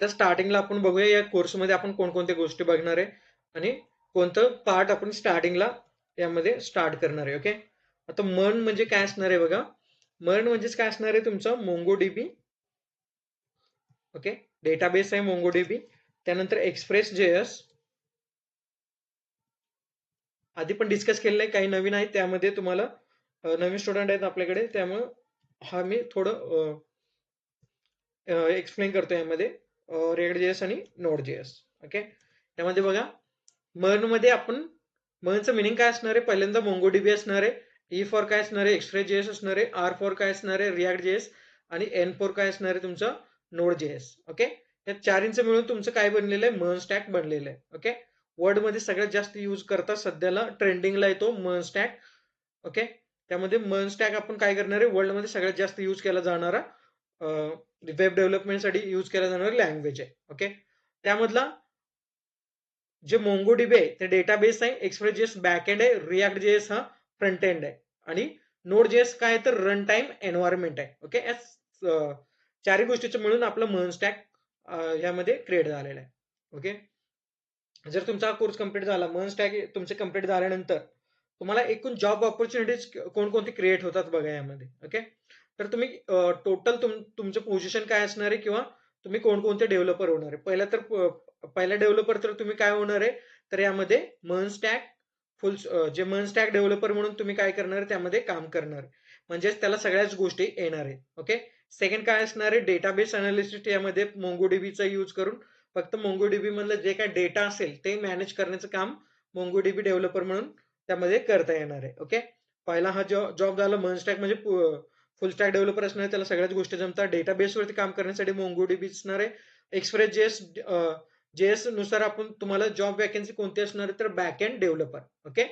तर स्टार्टिंगला आपण बघूया या कोर्समध्ये आपण कोणकोणत्या गोष्टी बघणार आहे आणि कोणतं पार्ट आपण स्टार्टिंगला यामध्ये स्टार्ट करणार आहे. ओके. आता मन म्हणजे काय असणार आहे बघा. मन म्हणजेच काय असणार आहे तुमचं MongoDB. ओके. डेटाबेस आहे MongoDB. त्यानंतर एक्सप्रेस JS आधी पण डिस्कस केलेलं आहे, काही नवीन आहे त्यामध्ये तुम्हाला नवीन स्टुडंट आहेत आपल्याकडे त्यामुळं हा मी थोडं एक्सप्लेन करतो यामध्ये React.js आणि Node.js. ओके. त्यामध्ये बघा मर्नमध्ये आपण मर्नचं मिनिंग काय असणार आहे पहिल्यांदा MongoDB असणार आहे, ई फॉर काय असणार आहे एक्सप्रेस.js असणार आहे, आर फॉर काय असणार आहे React.js आणि एन फॉर काय असणार आहे तुमचं Node.js. ओके. या चारींचं मिळून तुमचं काय बनलेलं आहे मर्न स्टॅक बनलेलं आहे. ओके. वर्डमध्ये सगळ्यात जास्त यूज करतात सध्याला ट्रेंडिंगला येतो मर्न स्टॅक. ओके. त्यामध्ये मर्न स्टॅक आपण काय करणार आहे वर्ल्डमध्ये सगळ्यात जास्त यूज केला जाणारा वेब डेव्हलपमेंटसाठी यूज केला जाणारा लँग्वेज आहे. ओके. त्यामधला जे MongoDB आहे ते डेटाबेस आहे, एक्सप्रेस.js बॅकएंड आहे, React.js हा फ्रंट एंड आहे आणि Node.js काय तर रन टाइम एन्व्हायरमेंट आहे. ओके. या चारही गोष्टीचं मिळून आपलं मर्न स्टॅक यामध्ये क्रिएट झालेला आहे. ओके. जर तुमचा कोर्स कंप्लीट झाला मर्न स्टॅक तुमचे कंप्लीट झाल्यानंतर तुम्हाला एकूण जॉब ऑपॉर्च्युनिटीज कोणकोणते क्रिएट होतात बघा यामध्ये. ओके. तर तुम्ही टोटल तुमचं पोझिशन काय असणार आहे किंवा तुम्ही कोणकोणते डेव्हलपर होणार आहे पहिला डेव्हलपर तर तुम्ही काय होणार आहे तर यामध्ये मर्न स्टॅक फुल जे मर्न स्टॅक डेव्हलपर म्हणून तुम्ही काय करणार आहे त्यामध्ये काम करणार म्हणजेच त्याला सगळ्याच गोष्टी येणार आहेत. ओके. सेकंड काय असणार आहे डेटाबेस अनालिसिस यामध्ये MongoDBचा यूज करून फक्त MongoDB मधलं जे काय डेटा असेल ते मॅनेज करण्याचं काम MongoDB डेव्हलपर म्हणून त्यामध्ये करता येणार आहे. ओके. पहिला हा जॉब झाला मर्न स्टॅक म्हणजे फुल स्टॅक डेव्हलपर असणार आहे त्याला सगळ्याच गोष्टी जमतात डेटाबेसवरती काम करण्यासाठी MongoDB असणार आहे. एक्सप्रेस जेएस नुसार आपण तुम्हाला जॉब वॅकन्सी कोणती असणार आहे तर बॅक एंड डेव्हलपर. ओके.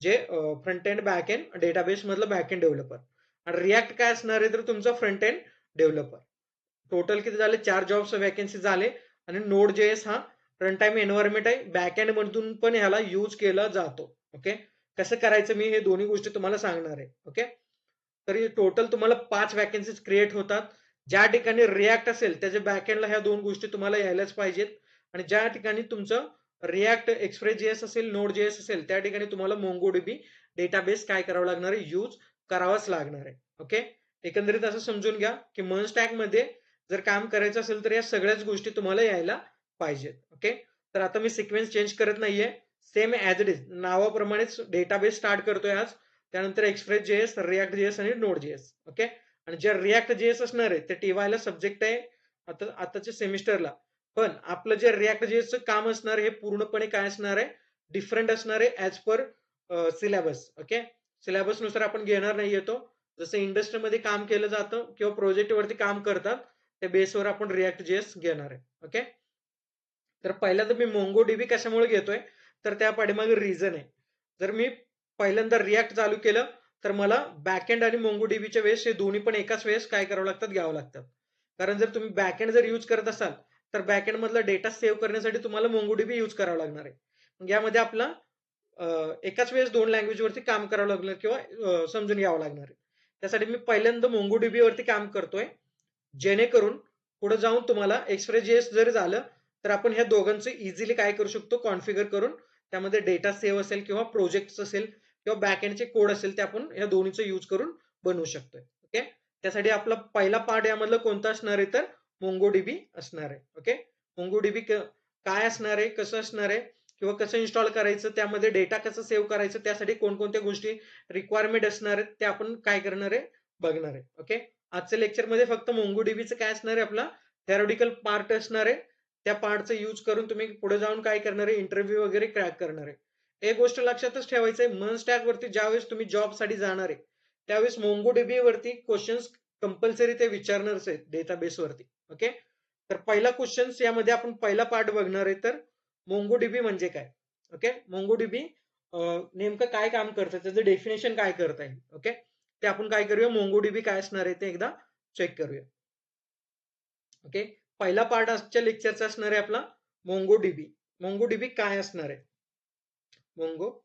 जे front end back end database मधलं बॅक एंड डेव्हलपर आणि रिॲक्ट काय असणार आहे तर तुमचा फ्रंट एंड डेव्हलपर. टोटल किती झाले 4 जॉब्स वॅकन्सी झाले आणि Node.js हा रन टाइम एन्व्हायरमेंट आहे बॅक एंड मधून पण ह्याला यूज केला जातो. ओके. कसं करायचं मी हे दोन्ही गोष्टी तुम्हाला सांगणार आहे. ओके. तरी टोटल तुम्हाला 5 वॅकन्सीज क्रिएट होतात. ज्या ठिकाणी रिॲक्ट असेल त्याच्या बॅकएंडला ह्या दोन गोष्टी तुम्हाला यायलाच पाहिजेत आणि ज्या ठिकाणी तुमचं रिॲक्ट एक्सप्रेस.js असेल Node.js असेल त्या ठिकाणी तुम्हाला MongoDB डेटाबेस काय करावं लागणार आहे यूज करावाच लागणार आहे. ओके. एकंदरीत असं समजून घ्या की मर्न स्टॅक मध्ये जर काम करायचं असेल तर या सगळ्याच गोष्टी तुम्हाला यायला पाहिजेत. ओके. तर आता मी सिक्वेन्स चेंज करत नाहीये सेम ॲज इट इज नावाप्रमाणेच डेटाबेस स्टार्ट करतोय आज त्यानंतर एक्सप्रेस.js React.js आणि Node.js. ओके. आणि जे React.js असणार आहे ते टीवायला सब्जेक्ट आहे आताच्या सेमिस्टरला पण आपलं जे React.js काम असणार हे पूर्णपणे काय असणार आहे डिफरंट असणार आहे as per syllabus. Okay. Syllabus नुसार आपण घेणार नाही येतो जसं इंडस्ट्रीमध्ये काम केलं जातं किंवा प्रोजेक्ट वरती काम करतात त्या बेसवर आपण React.js घेणार आहे. ओके. तर पहिल्यांदा मी MongoDB कशामुळे घेतोय तर त्या पाठीमागे रिझन आहे. जर मी पहिल्यांदा रिॲक्ट चालू केलं तर मला बॅकएंड आणि MongoDBच्या वेळेस हे दोन्ही पण एकाच वेळेस काय करावं लागतात घ्यावं लागतात. कारण जर तुम्ही बॅकएंड जर यूज करत असाल तर बॅकएंड मधला डेटा सेव्ह करण्यासाठी तुम्हाला MongoDB यूज करावा लागणार आहे. मग यामध्ये आपला एकाच वेळेस दोन लँग्वेज वरती काम करावं लागणार किंवा समजून घ्यावं लागणार आहे. त्यासाठी मी पहिल्यांदा MongoDB वरती काम करतोय जेणेकरून पुढे जाऊन तुम्हाला एक्सप्रेस.js जर झालं तर आपण ह्या दोघांचं इझिली काय करू शकतो कॉन्फिगर करून त्यामध्ये डेटा सेव्ह असेल किंवा प्रोजेक्ट असेल किंवा बॅकएंडचे कोड असेल ते आपण या दोन्हीचं यूज करून बनवू शकतोय. ओके. त्यासाठी आपला पहिला पार्ट यामधलं कोणता असणार आहे तर MongoDB असणार आहे. ओके. MongoDB काय असणार आहे कसं असणार आहे किंवा कसं इन्स्टॉल करायचं त्यामध्ये डेटा कसं सेव्ह करायचं त्यासाठी कोणकोणत्या गोष्टी रिक्वायरमेंट असणार आहेत ते आपण काय करणार आहे बघणार आहे. ओके. आजच्या लेक्चरमध्ये फक्त MongoDBचं काय असणार आहे आपला थेरॉटिकल पार्ट असणार आहे त्या पार्टचा यूज करून तुम्ही पुढे जाऊन काय करणार आहे इंटरव्ह्यू वगैरे क्रॅक करणार आहे. एक गोष्ट लक्षातच ठेवायचं आहे मर्न स्टॅक वरती ज्यावेळेस तुम्ही जॉबसाठी जाणार आहे त्यावेळेस MongoDB वरती क्वेश्चन्स कंपल्सरी ते विचारणारच आहेत डेटाबेस वरती. ओके. तर पहिला क्वेश्चन यामध्ये आपण पहिला पार्ट बघणार आहे तर MongoDB म्हणजे काय. ओके. MongoDB नेमकं काय काम करतं त्याचं डेफिनेशन काय करता येईल. ओके. ते आपण काय करूया MongoDB काय असणार आहे ते एकदा चेक करूया. ओके. पहिला पार्ट आजच्या लेक्चरचा असणार आहे आपला MongoDB. MongoDB काय असणार आहे MongoDB.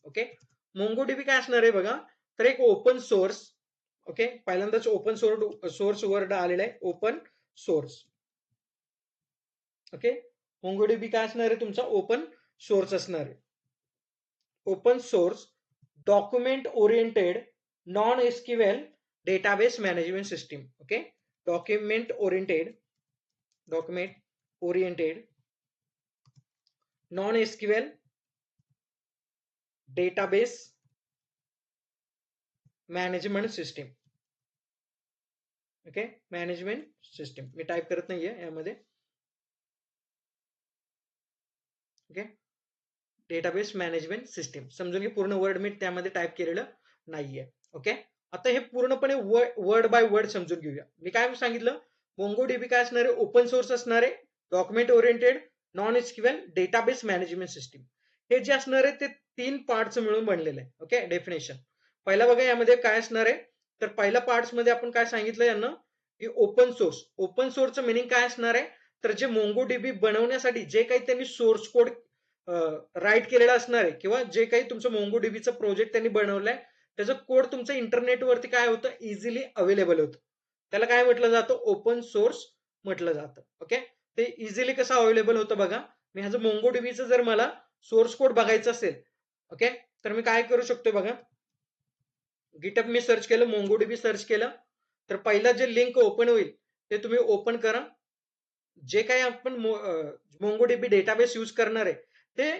ओके. MongoDB काय असणार आहे बघा तर एक ओपन सोर्स ओके, पहिल्यांदाच ओपन सोर्स वर्ड आलेला आहे, ओपन सोर्स. ओके, मोंगोडीबी काय असणार आहे तुमचा ओपन सोर्स असणार आहे. Open source document oriented non SQL database management system. Okay, document oriented non SQL database management system. Okay, management system मी टाईप करत नाहीये यामध्ये. ओके, डेटाबेस मॅनेजमेंट सिस्टीम समजून घे, पूर्ण वर्ड मी त्यामध्ये टाईप केलेलं नाहीये. ओके, आता हे पूर्णपणे वर्ड बाय वर्ड समजून घेऊया. मी काय सांगितलं, मोंगोडीबी काय असणार आहे, ओपन सोर्स असणार आहे, document oriented non SQL database management system. हे जे असणार आहे ते 3 पार्ट्स मिळून बनलेलं आहे. ओके, डेफिनेशन पहिला बघा यामध्ये काय असणार आहे, तर पहिल्या पार्ट्स मध्ये आपण काय सांगितलं यांना की ओपन सोर्सचं मिनिंग काय असणार आहे, तर जे मोंगोडीबी बनवण्यासाठी जे काही त्यांनी सोर्स कोड राईट केलेलं असणार आहे किंवा जे काही तुमचं मोंगोडीबीचं प्रोजेक्ट त्यांनी बनवलंय त्याचं कोड तुमचं इंटरनेटवरती काय होतं, इझिली अवेलेबल होतं. त्याला काय म्हटलं जातं, ओपन सोर्स म्हटलं जातं. ओके, ते इझिली कसं अवेलेबल होतं बघा, मी ह्याचं मोंगोडीबीचं जर मला सोर्स कोड बघायचं असेल, ओके, तर मी काय करू शकतो बघा, गिटअप मी सर्च केलं, मोंगोडीबी सर्च केलं, तर पहिला जे लिंक ओपन होईल ते तुम्ही ओपन करा. जे काही आपण मोंगोडीबी डेटाबेस यूज करणार आहे ते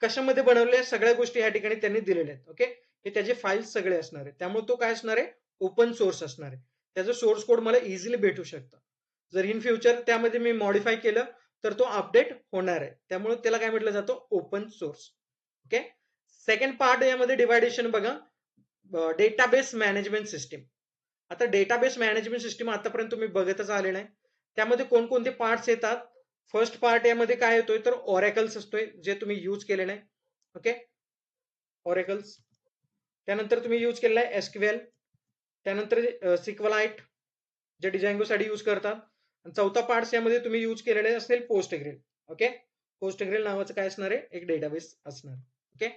कशामध्ये बनवले सगळ्या गोष्टी या ठिकाणी त्यांनी दिलेल्या आहेत. ओके, हे त्याचे फाईल्स सगळे असणार आहे, त्यामुळे तो काय असणार आहे, ओपन सोर्स असणार आहे. त्याचं सोर्स कोड मला इझिली भेटू शकतं. जर इन फ्युचर त्यामध्ये मी मॉडिफाय केलं तर तो अपडेट होणार आहे, त्यामुळे त्याला काय म्हटलं जातं, open source. Okay, second part यामध्ये डिवायडेशन बघा, डेटाबेस मॅनेजमेंट सिस्टीम. आता डेटाबेस मॅनेजमेंट सिस्टीम आतापर्यंत तुम्ही बघतच आलेलं आहे, त्यामध्ये कोणकोणते पार्ट्स येतात. फर्स्ट पार्ट यामध्ये काय येतोय, तर ऑरेकल्स असतोय जे तुम्ही यूज केलेलं आहे. Okay, oracles. त्यानंतर तुम्ही यूज केलेला आहे एसक्यूएल. त्यानंतर सिक्वलाइट जे डिझांगोसाठी यूज करतात. आणि चौथा पार्ट यामध्ये तुम्ही यूज केलेले असेल पोस्टग्रेल. ओके, पोस्टग्रेल नावाचं काय असणार आहे, एक डेटाबेस असणार. ओके,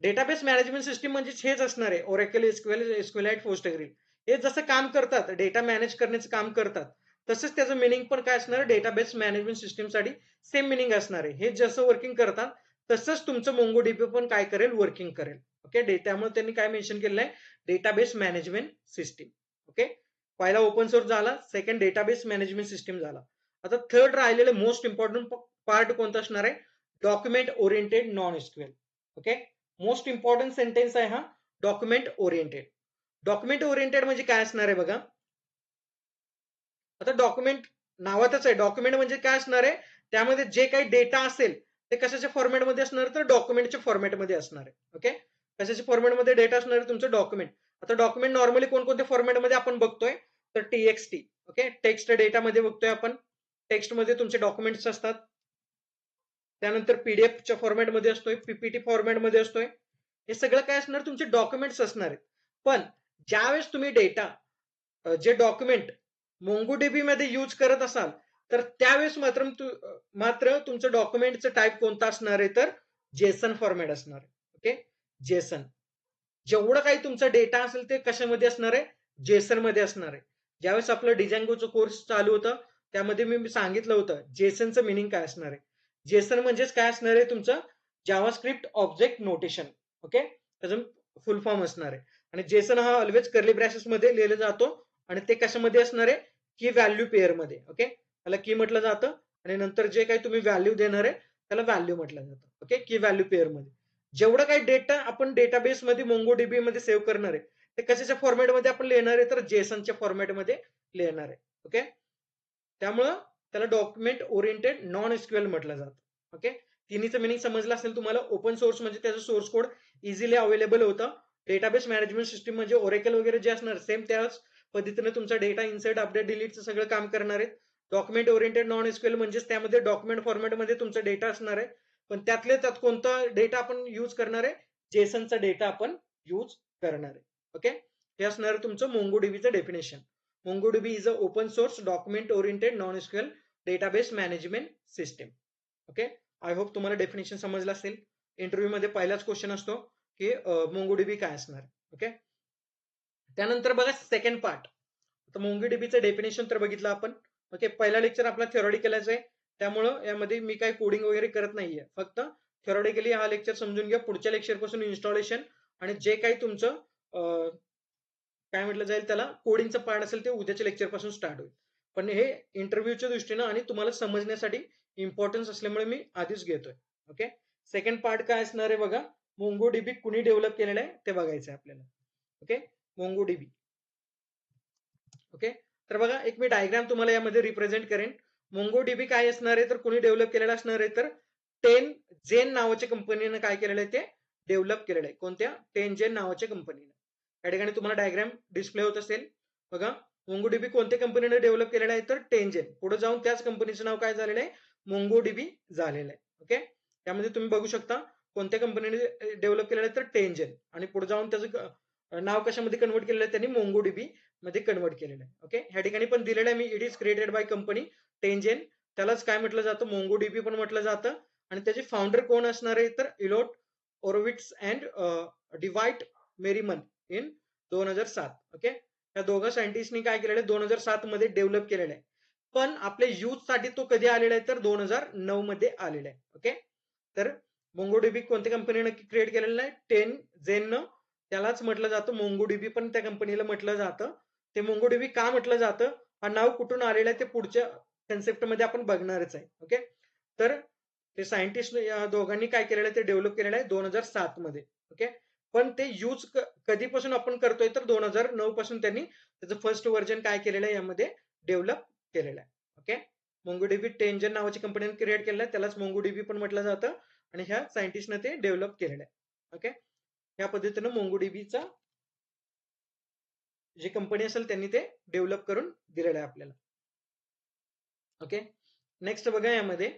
डेटाबेस मॅनेजमेंट सिस्टीम म्हणजे हेच असणार आहे, ओरेकल, एसक्यूएल, एसक्यूएलाइट, पोस्टग्रेल. हे जसं काम करतात, डेटा मॅनेज करण्याचं काम करतात, तसंच त्याचं मिनिंग पण काय असणार, डेटाबेस मॅनेजमेंट सिस्टीमसाठी सेम मिनिंग असणार आहे. हे जसं वर्किंग करतात तसंच तुमचं मोंगोडीबी पण काय करेल, वर्किंग करेल. ओके, त्यामुळे त्यांनी काय मेन्शन केलेलं आहे, डेटाबेस मॅनेजमेंट सिस्टीम. ओके, पहिला ओपन सोर्स झाला, सेकंड डेटाबेस मॅनेजमेंट सिस्टीम झाला. आता थर्ड राहिलेलं मोस्ट इम्पॉर्टंट पार्ट कोणतं असणार आहे, document oriented non SQL. Okay, most important sentence आहे हा, डॉक्युमेंट ओरिएंटेड. डॉक्युमेंट ओरिएंटेड म्हणजे काय असणार आहे बघा, आता डॉक्युमेंट नावातच आहे, डॉक्युमेंट म्हणजे काय असणार आहे, त्यामध्ये जे काही डेटा असेल ते कशाच्या फॉर्मॅटमध्ये असणार, तर डॉक्युमेंटच्या फॉर्मॅटमध्ये असणार आहे. ओके, कशाच्या फॉर्मॅटमध्ये डेटा असणार आहे, तुमचं डॉक्युमेंट. आता डॉक्युमेंट नॉर्मली कोणकोणत्या फॉर्मॅटमध्ये आपण बघतोय, तर टीएक्सटी. ओके, टेक्स्ट डेटामध्ये बघतोय आपण, टेक्स्टमध्ये तुमचे डॉक्युमेंट्स असतात. त्यानंतर पीडीएफच्या फॉर्मॅटमध्ये असतोय, पीपीटी फॉर्मॅटमध्ये असतोय. हे सगळं काय असणार, तुमचे डॉक्युमेंट्स असणार आहेत. पण ज्यावेळेस तुम्ही डेटा जे डॉक्युमेंट मोंगोडीबी मध्ये यूज करत असाल, तर त्यावेळेस मात्र तुमचं डॉक्युमेंटचं टाईप कोणतं असणार आहे, तर जेसन फॉर्मॅट असणार आहे. Okay, Jason. जेवढं काही तुमचा डेटा असेल ते कशामध्ये असणार आहे, जेसन मध्ये असणार आहे. ज्यावेळेस आपलं डिझांगोचं कोर्स चालू होतं त्यामध्ये मी सांगितलं होतं जेसनचं मिनिंग काय असणार आहे. जेसन म्हणजेच काय असणार आहे, तुमचं जावास्क्रिप्ट ऑब्जेक्ट नोटेशन. ओके, त्याचं फुल फॉर्म असणार आहे. आणि जेसन हा ऑलवेज कर्ली ब्रॅसेस मध्ये लिहिला जातो आणि ते कशामध्ये असणार आहे, की व्हॅल्यू पेअर मध्ये. ओके, त्याला की म्हटलं जातं आणि नंतर जे काही तुम्ही व्हॅल्यू देणार आहे त्याला व्हॅल्यू म्हटलं जातं. ओके, की व्हॅल्यू पेअर मध्ये जेवढं काही डेटा आपण डेटाबेस मध्ये मोंगोडीबी मध्ये सेव्ह करणार आहे ते कशाच्या फॉर्मॅटमध्ये आपण लिहिणार आहे, तर जेसनच्या फॉर्मॅटमध्ये लिहिणार आहे. ओके, त्यामुळं त्याला डॉक्युमेंट ओरिएंटेड नॉन एसक्यूएल म्हटलं जातं. ओके, तिन्हीचं मिनिंग समजलं असेल तुम्हाला. ओपन सोर्स म्हणजे त्याचं सोर्स कोड इझिली अवेलेबल होतं. डेटाबेस मॅनेजमेंट सिस्टीम म्हणजे ओरेकल वगैरे जे असणार सेम त्याच पद्धतीने तुमचा डेटा इन्सर्ट, अपडेट, डिलीटचं सगळं काम करणार आहे. डॉक्युमेंट ओरिएंटेड नॉन एसक्यूएल म्हणजेच त्यामध्ये डॉक्युमेंट फॉर्मॅटमध्ये तुमचा डेटा असणार आहे, पण त्यातल्या त्यात कोणता डेटा आपण यूज करणार आहे, जेसनचा डेटा आपण यूज करणार आहे. ओके, हे असणार तुमचं मोंगोडीबीचं definition. MongoDB is a open source document oriented non-SQL database management system. Okay, I hope तुम्हाला डेफिनेशन समजलं असेल. इंटरव्ह्यू मध्ये पहिलाच क्वेश्चन असतो की MongoDB काय असणार. ओके, त्यानंतर बघा सेकंड पार्ट. आता MongoDBचं डेफिनेशन तर बघितलं आपण. ओके, पहिला लेक्चर आपला थेरॉटिकलच आहे, त्यामुळं यामध्ये मी काही कोडिंग वगैरे करत नाहीये. फक्त थेरॉटिकली हा लेक्चर समजून घ्या. पुढच्या लेक्चर पासून इन्स्टॉलेशन आणि जे काही तुमचं काय म्हटलं जाईल त्याला कोडिंगचं पार्ट असेल ते उद्याच्या लेक्चर पासून स्टार्ट होईल. पण हे इंटरव्ह्यूच्या दृष्टीनं आणि तुम्हाला समजण्यासाठी इम्पॉर्टन्स असल्यामुळे मी आधीच घेतोय. ओके, सेकंड पार्ट काय असणार आहे बघा. MongoDB कुणी डेव्हलप केलेलं आहे ते बघायचं आहे आपल्याला. Okay, MongoDB. ओके, तर बघा एक मी डायग्राम तुम्हाला यामध्ये रिप्रेझेंट करेन. MongoDB काय असणार आहे तर कुणी डेव्हलप केलेलं असणार आहे तर 10 जेन नावाच्या कंपनीनं काय केलेलं आहे ते डेव्हलप केलेलं आहे. कोणत्या? 10 जेन नावाच्या कंपनीनं. या ठिकाणी तुम्हाला डायग्राम डिस्प्ले होत असेल बघा. MongoDB कोणत्या कंपनीने डेव्हलप केलेलं आहे तर 10 जेन. पुढे जाऊन त्याच कंपनीचं नाव काय झालेलं आहे? MongoDB झालेलं आहे. ओके, त्यामध्ये तुम्ही बघू शकता कोणत्या कंपनीने डेव्हलप केलेलं आहे तर 10 जेन आणि पुढे जाऊन त्याचं नाव कशामध्ये कन्वर्ट केलेलं आहे त्यांनी MongoDB मध्ये कन्वर्ट केलेलं आहे. ओके, ह्या ठिकाणी पण दिलेलं आहे मी, it is created by company 10 gen. त्यालाच काय म्हटलं जातं? MongoDB पण म्हटलं जातं. आणि त्याचे फाउंडर कोण असणार आहे तर इलोट ओरोविट्स अँड डिवाइट मेरीमन इन 2007. ओके, या दोघं सायंटिस्टनी काय केलेलं आहे 2007 मध्ये डेव्हलप केलेलं आहे. पण आपल्या युथ साठी तो कधी आलेला आहे तर 2009 मध्ये आलेला आहे. ओके, तर MongoDB कोणत्या कंपनीने क्रिएट केलेलं आहे? 10 जेननं. त्यालाच म्हटलं जातं MongoDB, पण त्या कंपनीला म्हटलं जातं. ते MongoDB का म्हटलं जातं, हा नाव कुठून आलेलं आहे ते पुढच्या कन्सेप्ट मध्ये आपण बघणारच आहे. ओके, तर ते सायंटिस्ट या दोघांनी काय केलेलं आहे ते डेव्हलप केलेलं आहे 2007 मध्ये. ओके, पण ते यूज कधीपासून आपण करतोय तर 2009 पासून त्यांनी त्याचं फर्स्ट व्हर्जन काय केलेलं आहे यामध्ये डेव्हलप केलेलं आहे. ओके, MongoDB 10 जेन नावाची कंपनीने क्रिएट केलेलं आहे, त्यालाच MongoDB पण म्हटलं जातं आणि ह्या सायंटिस्टने ते डेव्हलप केलेलं आहे. ओके, या पद्धतीनं MongoDBचा जी कंपनी असेल त्यांनी ते डेव्हलप करून दिलेलं आहे आपल्याला. ओके, नेक्स्ट बघा यामध्ये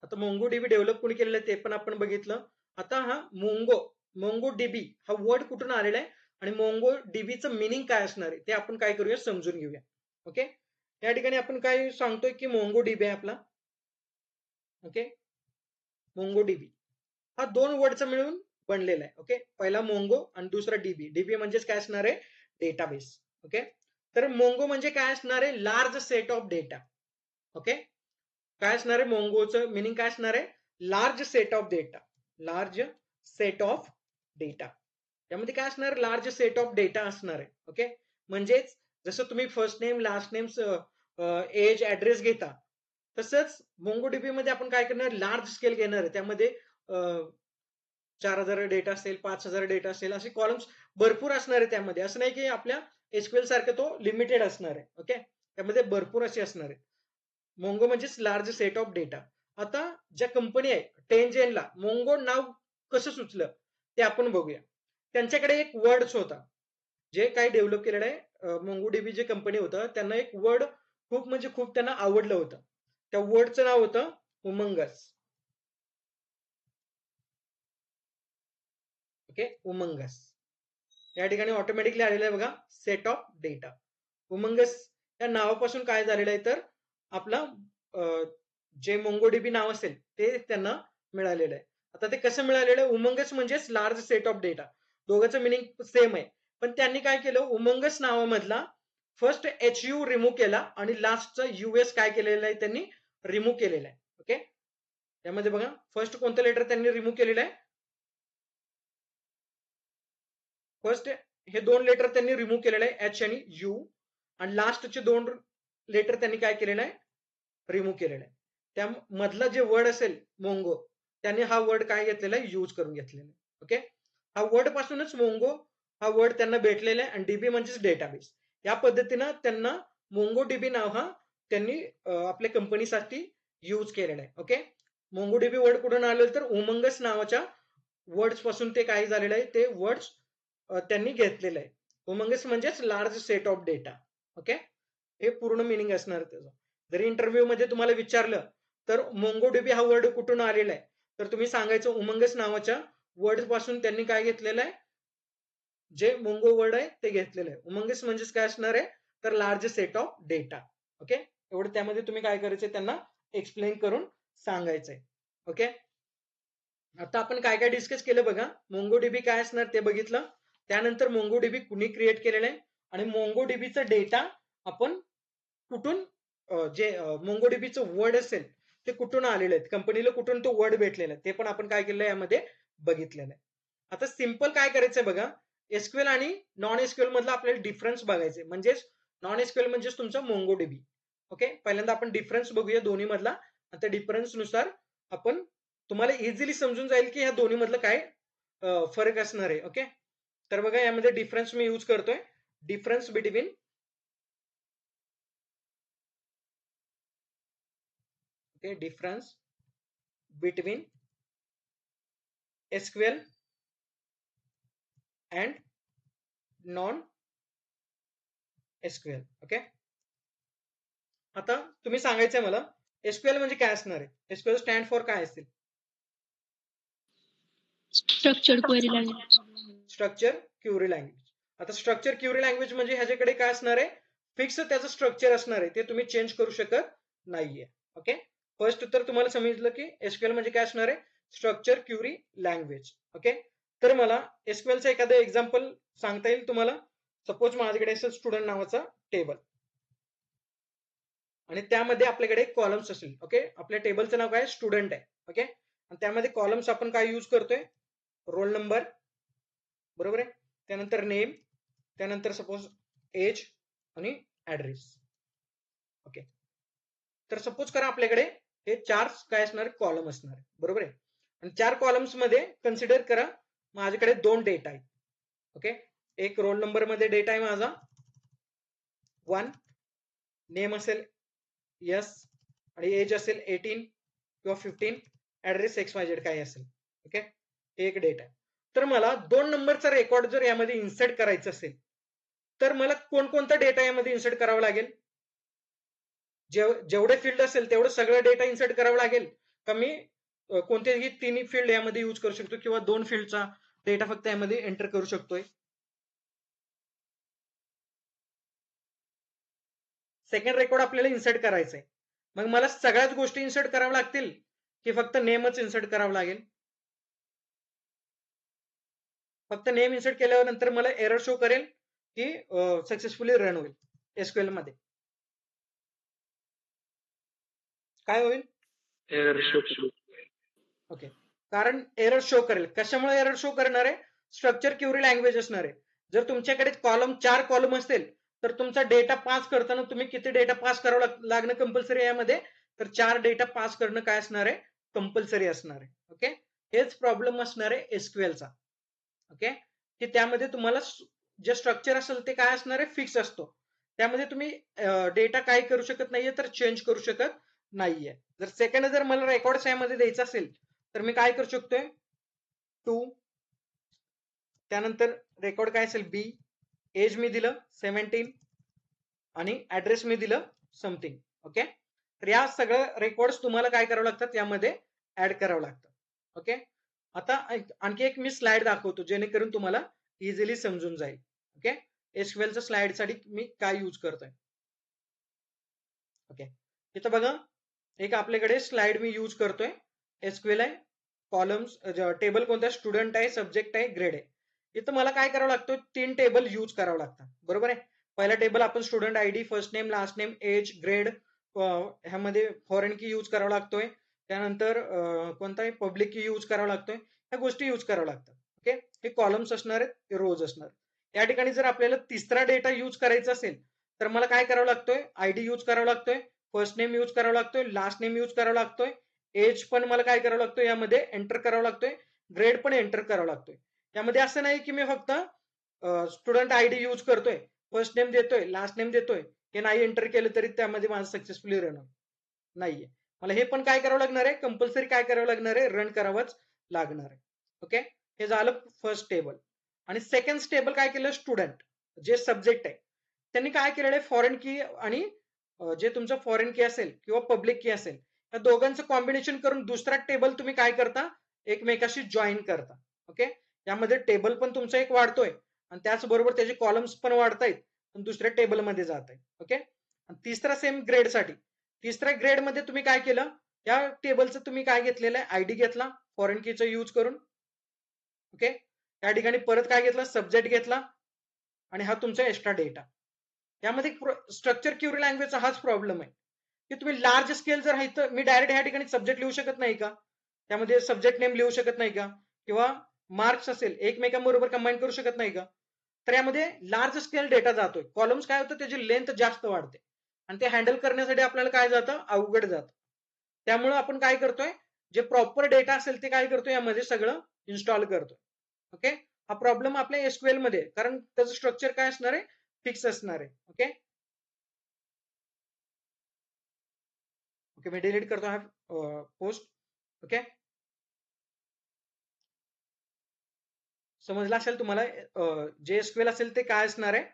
आता MongoDB डेव्हलप कोणी केलेलं आहे ते पण आपण बघितलं. आता हा MongoDB हा वर्ड कुठून आलेला आहे आणि MongoDBचं मिनिंग काय असणार आहे ते आपण काय करूया समजून घेऊया. ओके, या ठिकाणी आपण काय सांगतोय की MongoDB आहे आपला. ओके, MongoDB हा दोन वर्डचा मिळून बनलेला आहे. ओके, पहिला मोंगो आणि दुसरा डीबी. डीबी म्हणजेच काय असणार आहे? डेटाबेस. ओके, तर मोंगो म्हणजे काय असणार आहे? Large set of data. Okay, काय असणार आहे मोंगोचं मिनिंग काय असणार आहे? Large set of data. Large set of data, यामध्ये काय असणार? लार्ज सेट ऑफ डेटा असणार आहे. ओके, म्हणजेच जसं तुम्ही first name last name age address घेता तसंच MongoDB मध्ये आपण काय करणार? लार्ज स्केल घेणार आहे. त्यामध्ये 4000 डेटा असेल, 5000 डेटा असेल, असे कॉलम्स भरपूर असणार आहे त्यामध्ये. असं नाही की आपल्या SQL सारखं तो लिमिटेड असणार आहे. ओके, त्यामध्ये भरपूर असे असणार आहे. मोंगो म्हणजेच लार्ज सेट ऑफ डेटा. आता ज्या कंपनी आहे 10 जेनला मोंगो नाव कसं सुचलं ते आपण बघूया. त्यांच्याकडे एक वर्ड्स होता जे काही डेव्हलप केलेलं आहे. MongoDB जे कंपनी होतं त्यांना एक वर्ड खूप म्हणजे खूप त्यांना आवडलं होतं. त्या वर्डचं नाव होतं उमंगस. ओके, उमंगस. या ठिकाणी ऑटोमॅटिकली आलेलं आहे बघा सेट ऑफ डेटा. उमंगस या नावापासून काय झालेलं आहे तर आपला जे MongoDB नाव असेल ते त्यांना मिळालेलं आहे. आता ते कसं मिळालेलं आहे? उमंगस म्हणजेच लार्ज सेट ऑफ डेटा. दोघांचं मिनिंग सेम आहे, पण त्यांनी काय केलं? उमंगस नावामधला फर्स्ट HU रिमूव्ह केला आणि लास्टचा US काय केलेलं आहे त्यांनी रिमूव्ह केलेलं आहे. ओके, त्यामध्ये बघा फर्स्ट कोणतं लेटर त्यांनी रिमूव्ह केलेलं आहे? फर्स्ट हे दोन लेटर त्यांनी रिमूव्ह केलेलं आहे एच आणि यू, आणि लास्टचे दोन लेटर त्यांनी काय केलेलं आहे? रिमूव्ह केलेलं आहे. त्या मधला जे वर्ड असेल मोंगो त्यांनी हा वर्ड काय घेतलेला आहे? यूज करून घेतलेला आहे. ओके, हा वर्ड पासूनच मोंगो हा वर्ड त्यांना भेटलेला आहे आणि डीबी म्हणजेच डेटाबेस. या पद्धतीनं त्यांना MongoDB नाव हा त्यांनी आपल्या कंपनीसाठी यूज केलेला आहे. ओके, MongoDB वर्ड कुठून आलेलं तर उमंगस नावाच्या वर्ड्स पासून ते काय झालेलं आहे? ते वर्ड्स त्यांनी घेतलेलं आहे. उमंगस म्हणजेच large set of data. Okay, हे पूर्ण मिनिंग असणार त्याचं. जरी इंटरव्ह्यू मध्ये तुम्हाला विचारलं तर MongoDB हा वर्ड कुठून आलेला आहे तर तुम्ही सांगायचं उमंगस नावाच्या वर्ड पासून त्यांनी काय घेतलेलं आहे? जे मोंगो वर्ड आहे ते घेतलेलं आहे. उमंगस म्हणजेच काय असणार आहे तर large set of data. Okay, एवढं त्यामध्ये तुम्ही काय करायचं त्यांना एक्सप्लेन करून सांगायचंय. ओके, आता आपण काय काय डिस्कस केलं बघा. MongoDB काय असणार ते बघितलं. त्यानंतर मोंगोडीबी कुणी क्रिएट केलेलं आहे आणि मोंगोडीबीचा डेटा आपण कुठून जे मोंगोडीबीचं वर्ड असेल ते कुठून आलेले आहेत, कंपनीला कुठून तो वर्ड भेटलेला आहे ते पण आपण काय केलं यामध्ये बघितलेलं आहे. आता सिंपल काय करायचंय बघा, एसक्यूएल आणि नॉन एसक्यूएल मधला आपल्याला डिफरन्स बघायचे, म्हणजेच नॉन एसक्यूएल म्हणजेच तुमचं मोंगोडीबी. ओके, पहिल्यांदा आपण डिफरन्स बघूया दोन्ही मधला. त्या डिफरन्स नुसार आपण तुम्हाला इझिली समजून जाईल की ह्या दोन्ही मधलं काय फरक असणार आहे. ओके, तर बघा यामध्ये डिफरन्स मी यूज करतोय, difference between difference between SQL and non SQL. Okay, आता तुम्ही सांगायचंय मला एसक्यूएल म्हणजे काय असणार आहे, एसक्यूएल स्टँड फॉर काय असेल? Structure query language. Structure query language. आता स्ट्रक्चर क्युरी लँग्वेज म्हणजे ह्याच्याकडे काय असणार आहे, फिक्स त्याचं स्ट्रक्चर असणार आहे, ते तुम्ही चेंज करू शकत नाहीये. ओके, फर्स्ट तर तुम्हाला समजलं की एसक्यूएल म्हणजे काय असणार आहे, स्ट्रक्चर क्युरी लँग्वेज. ओके, तर मला एसक्यूएलचं एखादं एक्झाम्पल सांगता येईल तुम्हाला? सपोज माझ्याकडे असेल स्टुडंट नावाचा टेबल आणि त्यामध्ये आपल्याकडे कॉलम्स असेल. ओके, आपल्या टेबलचं नाव काय, स्टुडंट आहे. ओके, आणि त्यामध्ये कॉलम्स आपण काय यूज करतोय, रोल नंबर, बरोबर आहे, त्यानंतर नेम, त्यानंतर सपोज एज आणि ऍड्रेस. ओके, तर सपोज करा आपल्याकडे हे चार काय असणार, कॉलम असणार, बरोबर आहे, आणि चार कॉलम्स मध्ये कन्सिडर करा माझ्याकडे दोन डेटा आहेत. ओके, एक रोल नंबर मध्ये डेटा आहे माझा 1, नेम असेल यस आणि एज असेल 18 किंवा 15, ऍड्रेस XYZ काय असेल. ओके, एक डेटा आहे. तर मला 2 नंबरचा रेकॉर्ड जर यामध्ये इन्सर्ट करायचं असेल तर मला कोणकोणता डेटा यामध्ये इन्सर्ट करावा लागेल? जेवढे फील्ड असेल तेवढं सगळं डेटा इन्सर्ट करावं लागेल का मी कोणतेही तिन्ही फील्ड यामध्ये यूज करू शकतो किंवा 2 फील्डचा डेटा फक्त यामध्ये एंटर करू शकतोय? सेकंड रेकॉर्ड आपल्याला इन्सर्ट करायचंय, मग मला सगळ्याच गोष्टी इन्सर्ट कराव्या लागतील की फक्त नेमच इन्सर्ट करावं लागेल? फक्त नेम इन्सर्ट केल्यावर नंतर मला एरर शो करेल की सक्सेसफुली रन होईल एसक्यूएल मध्ये? काय होईल? Error show. ओके, कारण एरर शो करेल. कशामुळे एरर शो करणार आहे? स्ट्रक्चर क्युरी लँग्वेज असणार आहे. जर तुमच्याकडे कॉलम 4 कॉलम असतील तर तुमचा डेटा पास करताना तुम्ही किती डेटा पास करावं लागणं कंपल्सरी आहे यामध्ये? तर 4 डेटा पास करणं काय असणार आहे, कंपल्सरी असणार आहे. ओके, हेच प्रॉब्लेम असणार आहे एसक्यूएलचा. ओके, की त्यामध्ये तुम्हाला जे स्ट्रक्चर असेल ते काय असणार आहे, फिक्स असतो. त्यामध्ये तुम्ही डेटा काय करू शकत नाहीये, तर चेंज करू शकत नाहीये. जर सेकंड जर मला रेकॉर्ड यामध्ये द्यायचा असेल तर मी काय करू शकतोय, 2, त्यानंतर रेकॉर्ड काय असेल बी, एज मी दिलं 17 आणि ऍड्रेस मी दिलं समथिंग. ओके, तर या सगळं रेकॉर्ड्स तुम्हाला काय करावं लागतात, यामध्ये ऍड करावं लागतं. ओके, आता आणखी एक मी स्लाइड दाखवतो जेणेकरून तुम्हाला इझिली समजून जाईल. ओके, एसक्यूएलच्या स्लाइड साठी मी काय यूज करतोय. ओके, इथं बघा एक आपल्याकडे स्लाइड मी यूज करतोय. एसक्यूएल आहे, कॉलम्स टेबल कोणता, स्टुडंट आहे, सब्जेक्ट आहे, ग्रेड आहे. इथं मला काय करावं लागतं, 3 टेबल यूज करावं लागतं, बरोबर आहे. पहिला टेबल आपण student ID, first name, last name, age, grade, ह्यामध्ये फॉरेन की यूज करावा लागतोय. त्यानंतर कोणताही पब्लिक की यूज करावा लागतोय. ह्या गोष्टी यूज कराव्या लागतात. ओके, हे कॉलम्स असणार आहेत, हे रोज असणार. या ठिकाणी जर आपल्याला तिसरा डेटा यूज करायचा असेल तर मला काय करावं लागतोय, आयडी यूज करावा लागतोय, फर्स्ट नेम यूज करावा लागतोय, लास्ट नेम यूज करावा लागतोय, एज पण मला काय करावं लागतोय यामध्ये एंटर करावं लागतोय, ग्रेड पण एंटर करावं लागतोय. यामध्ये असं नाही की मी फक्त स्टुडंट आयडी यूज करतोय, फर्स्ट नेम देतोय, लास्ट नेम देतोय, हे नाही एंटर केलं तरी त्यामध्ये माझं सक्सेसफुली रन होईल, नाहीये. मला हे पण काय करावं लागणार आहे, कंपल्सरी काय करावं लागणार आहे, रन करावंच लागणार आहे. ओके, हे झालं फर्स्ट टेबल. आणि सेकंड टेबल काय केलं, स्टुडंट जे सब्जेक्ट आहे त्यांनी काय केलेलं आहे, फॉरेन की आणि जे तुमचं फॉरेन की असेल किंवा पब्लिक की असेल या दोघांचं कॉम्बिनेशन करून दुसरा टेबल तुम्ही काय करता, एकमेकाशी जॉईन करता. ओके, यामध्ये टेबल पण तुमचा एक वाढतोय आणि त्याचबरोबर त्याचे कॉलम्स पण वाढतायत आणि दुसऱ्या टेबलमध्ये जात आहे. ओके, आणि तिसरा सेम ग्रेड साठी, तिसऱ्या ग्रेड मध्ये तुम्ही काय केलं, या टेबलचं तुम्ही काय घेतलेलं आहे, आयडी घेतला फॉरेन कीचा यूज करून. ओके, त्या ठिकाणी परत काय घेतला, सब्जेक्ट घेतला आणि हा तुमचा एक्स्ट्रा डेटा. यामध्ये स्ट्रक्चर क्युरी लँग्वेजचा हाच प्रॉब्लेम आहे की तुम्ही लार्ज स्केल जर आहे तर मी डायरेक्ट ह्या ठिकाणी सब्जेक्ट लिहू शकत नाही का, त्यामध्ये सब्जेक्ट नेम लिहू शकत नाही का, किंवा मार्क्स असेल एकमेकांबरोबर कंबाईन करू शकत नाही का. तर यामध्ये लार्ज स्केल डेटा जातोय, कॉलम्स काय होतं त्याची लेंथ जास्त वाढते आणि ते हँडल करण्यासाठी आपल्याला काय जातं, अवघड जातं. त्यामुळे आपण काय करतोय, जे प्रॉपर डेटा असेल ते काय करतोय यामध्ये सगळं इन्स्टॉल करतोय. ओके, हा प्रॉब्लेम आपल्या एसक्यूएल मध्ये, कारण त्याचं स्ट्रक्चर काय असणार आहे, फिक्स असणार आहे. ओके ओके, मी डिलीट करतो हा पोस्ट. ओके, समजलं असेल तुम्हाला जे एसक्यूएल असेल ते काय असणार आहे.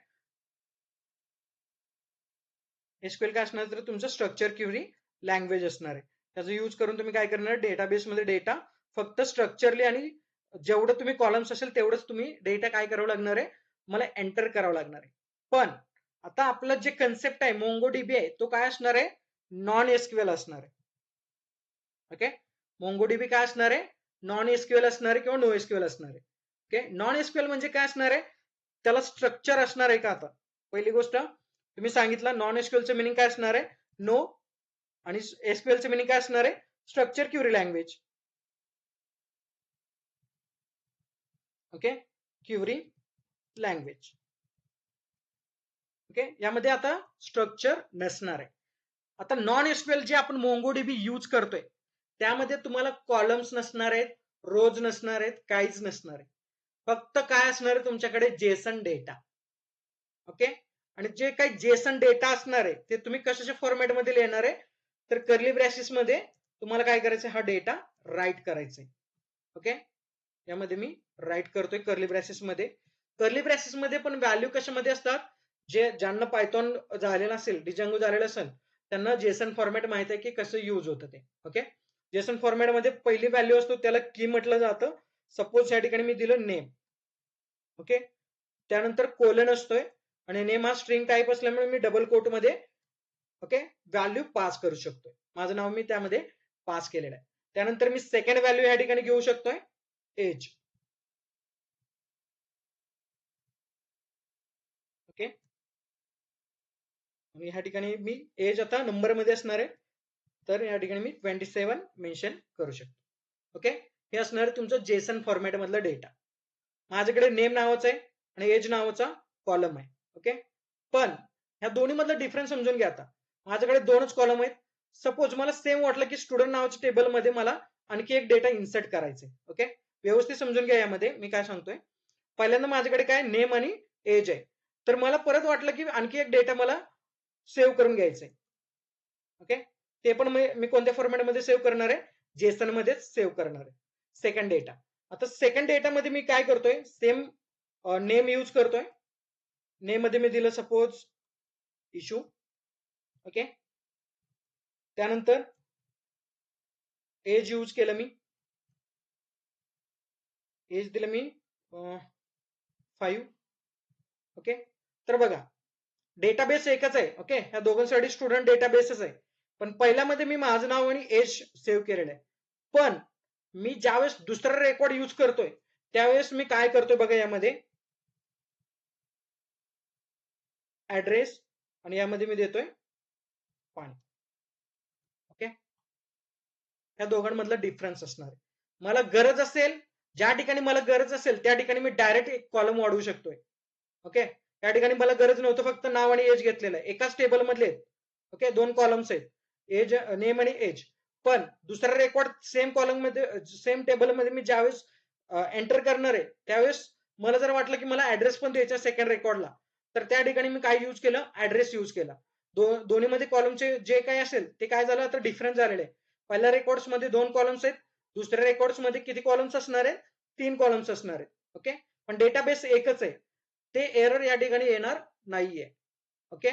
एसक्यूएल काय असणार तर तुमचं स्ट्रक्चर क्युरी लँग्वेज असणार आहे. त्याचा यूज करून तुम्ही काय करणार, डेटाबेस मध्ये डेटा फक्त स्ट्रक्चरली आणि जेवढं तुम्ही कॉलम्स असेल तेवढंच तुम्ही डेटा काय करावं लागणार आहे, मला एंटर करावं लागणार आहे. पण आता आपलं जे कन्सेप्ट आहे मोंगोडीबी आहे तो काय असणार आहे, नॉन एसक्यूएल असणार आहे. ओके, मोंगोडीबी काय असणार आहे, नॉन एसक्यूएल असणार आहे किंवा नो एसक्यूएल असणार आहे. ओके, नॉन एसक्यूएल म्हणजे काय असणार आहे, त्याला स्ट्रक्चर असणार आहे का. आता पहिली गोष्ट तुम्ही सांगितलं नॉन एसक्यूएलचं मिनिंग काय असणार आहे, नो, आणि एसक्यूएलचं मिनिंग काय असणार आहे, structure query language. Okay, query language. Okay, यामध्ये आता स्ट्रक्चर नसणार आहे. आता नॉन एसक्यूएल जे आपण मोंगोडीबी यूज करतोय त्यामध्ये तुम्हाला कॉलम्स नसणार आहेत, रोज नसणार आहेत, काहीच नसणार आहे. फक्त काय असणार आहे तुमच्याकडे, जेसन डेटा. ओके, आणि जे काही जेसन डेटा असणार आहे ते तुम्ही कशाच्या फॉर्मॅटमध्ये लिहिणार आहे, तर कर्ली ब्रॅसेस मध्ये तुम्हाला काय करायचं, हा डेटा राईट करायचा आहे. ओके, यामध्ये मी राईट करतोय कर्ली ब्रॅसेस मध्ये. कर्ली ब्रॅसेस मध्ये पण व्हॅल्यू कशामध्ये असतात, जे ज्यांना पायथॉन झालेलं असेल, डिजांगो झालेलं असेल त्यांना जेसन फॉर्मॅट माहित आहे की कसं यूज होतं ते. ओके, जेसन फॉर्मॅट मध्ये पहिली व्हॅल्यू असतो त्याला की म्हटलं जातं. सपोज या ठिकाणी मी दिलं नेम. ओके, त्यानंतर कोलन असतोय आणि नेम हा स्ट्रिंग टाईप असल्यामुळे मी डबल कोट मध्ये ओके व्हॅल्यू पास करू शकतोय, माझं नाव मी त्यामध्ये पास केलेलं आहे. त्यानंतर मी सेकंड व्हॅल्यू या ठिकाणी घेऊ शकतोय, एज. ओके, आणि ह्या ठिकाणी मी एज आता नंबर मध्ये असणार आहे, तर या ठिकाणी मी 27 मेन्शन करू शकतो. ओके, हे असणार आहे तुमचं जेसन फॉर्मॅट मधला डेटा. माझ्याकडे नेम नावाचं आहे आणि एज नावाचा कॉलम आहे. ओके, पण ह्या दोन्ही मधला डिफरन्स समजून घ्या. आता माझ्याकडे दोनच कॉलम आहेत. सपोज मला सेम वाटलं की स्टुडंट नावाच्या टेबल मध्ये मला आणखी एक डेटा इन्सर्ट करायचंय. ओके, व्यवस्थित समजून घ्या. यामध्ये मी काय सांगतोय, पहिल्यांदा माझ्याकडे काय नेम आणि एज आहे, तर मला परत वाटलं की आणखी एक डेटा मला सेव्ह करून घ्यायचंय. ओके, ते पण मी कोणत्या फॉर्मॅटमध्ये सेव्ह करणार आहे, जेसन मध्येच सेव्ह करणार आहे सेकंड डेटा. आता सेकंड डेटा मध्ये मी काय करतोय, सेम नेम यूज करतोय. नेम मध्ये मी दिलं सपोज इशू. ओके, त्यानंतर एज यूज केलं मी, एज दिलं मी 5. ओके, तर बघा डेटाबेस एकच आहे. ओके, ह्या दोघांसाठी स्टुडंट डेटाबेसच आहे, पण पहिल्यामध्ये मी माझं नाव आणि एज सेव्ह केलेलं आहे. पण मी ज्यावेळेस दुसरा रेकॉर्ड यूज करतोय त्यावेळेस मी काय करतोय बघा, यामध्ये ऍड्रेस आणि यामध्ये मी देतोय पाणी. ओके, ह्या दोघांमधला डिफरन्स असणार आहे. मला गरज असेल, ज्या ठिकाणी मला गरज असेल त्या ठिकाणी मी डायरेक्ट एक कॉलम वाढवू शकतोय. ओके, या ठिकाणी मला गरज नव्हतं, फक्त नाव आणि एज घेतलेलं आहे, एकाच टेबल मधले. ओके, दोन कॉलम्स आहेत, एज, नेम आणि एज. पण दुसरा रेकॉर्ड सेम कॉलम मध्ये, सेम टेबल मध्ये मी ज्यावेळेस एंटर करणार आहे त्यावेळेस मला जर वाटलं की मला ऍड्रेस पण द्यायचा सेकंड रेकॉर्डला, तर त्या ठिकाणी मी काय यूज केलं, ऍड्रेस यूज केला. दोन्हीमध्ये कॉलमचे जे काही असेल ते काय झालं, तर डिफरन्स झालेले आहे. पहिल्या रेकॉर्ड्स मध्ये 2 कॉलम्स आहेत, दुसऱ्या रेकॉर्ड्स मध्ये किती कॉलम्स असणार आहेत, 3 कॉलम्स असणार आहेत. ओके, पण डेटाबेस एकच आहे, ते एरर या ठिकाणी येणार नाहीये. ओके,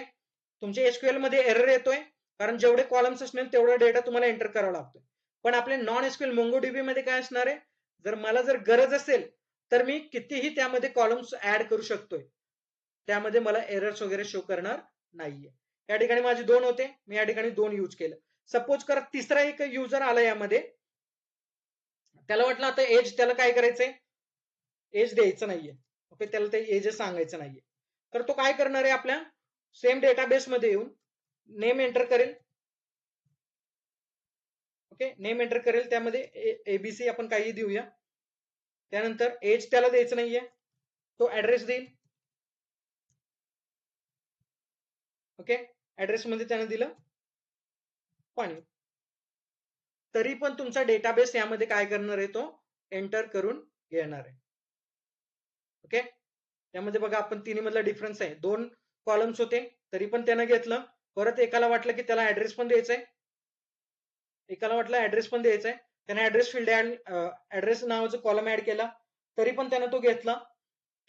तुमच्या एसक्यूएल मध्ये एरर येतोय कारण जेवढे कॉलम्स असणार तेवढा डेटा तुम्हाला एंटर करावा लागतोय. पण आपले नॉन एसक्यूएल मोंगोडीबी मध्ये काय असणार आहे, जर गरज असेल तर मी कितीही त्यामध्ये कॉलम्स ऍड करू शकतोय, त्यामध्ये मला एरर्स वगैरे शो करणार नाहीये. या ठिकाणी माझे 2 होते, मी या ठिकाणी 2 यूज केलं. सपोज करा तिसरा एक युजर आला यामध्ये, त्याला वाटलं आता एज, त्याला काय करायचंय, एज द्यायचं नाहीये. ओके, त्याला ते एज सांगायचं नाहीये. तर तो काय करणार आहे, आपल्या सेम डेटाबेस मध्ये येऊन नेम एंटर करेल. ओके, नेम एंटर करेल, त्यामध्ये एबीसी आपण काही देऊया. त्यानंतर एज त्याला द्यायचं नाहीये, तो ऍड्रेस देईल. ओके, ऍड्रेस मध्ये त्याने दिलं पाणी. तरी पण तुमचा डेटाबेस यामध्ये काय करणार आहे, तो एंटर करून घेणार आहे. ओके, त्यामध्ये बघा आपण तिन्ही मधला डिफरन्स आहे. 2 कॉलम्स होते तरी पण त्यानं घेतलं. परत एकाला वाटलं की त्याला ऍड्रेस पण द्यायचा आहे, एकाला वाटलं ऍड्रेस पण द्यायचा आहे, त्याने ऍड्रेस फील्ड ऍड्रेस नावाचा कॉलम ऍड केला, तरी पण त्यानं तो घेतला.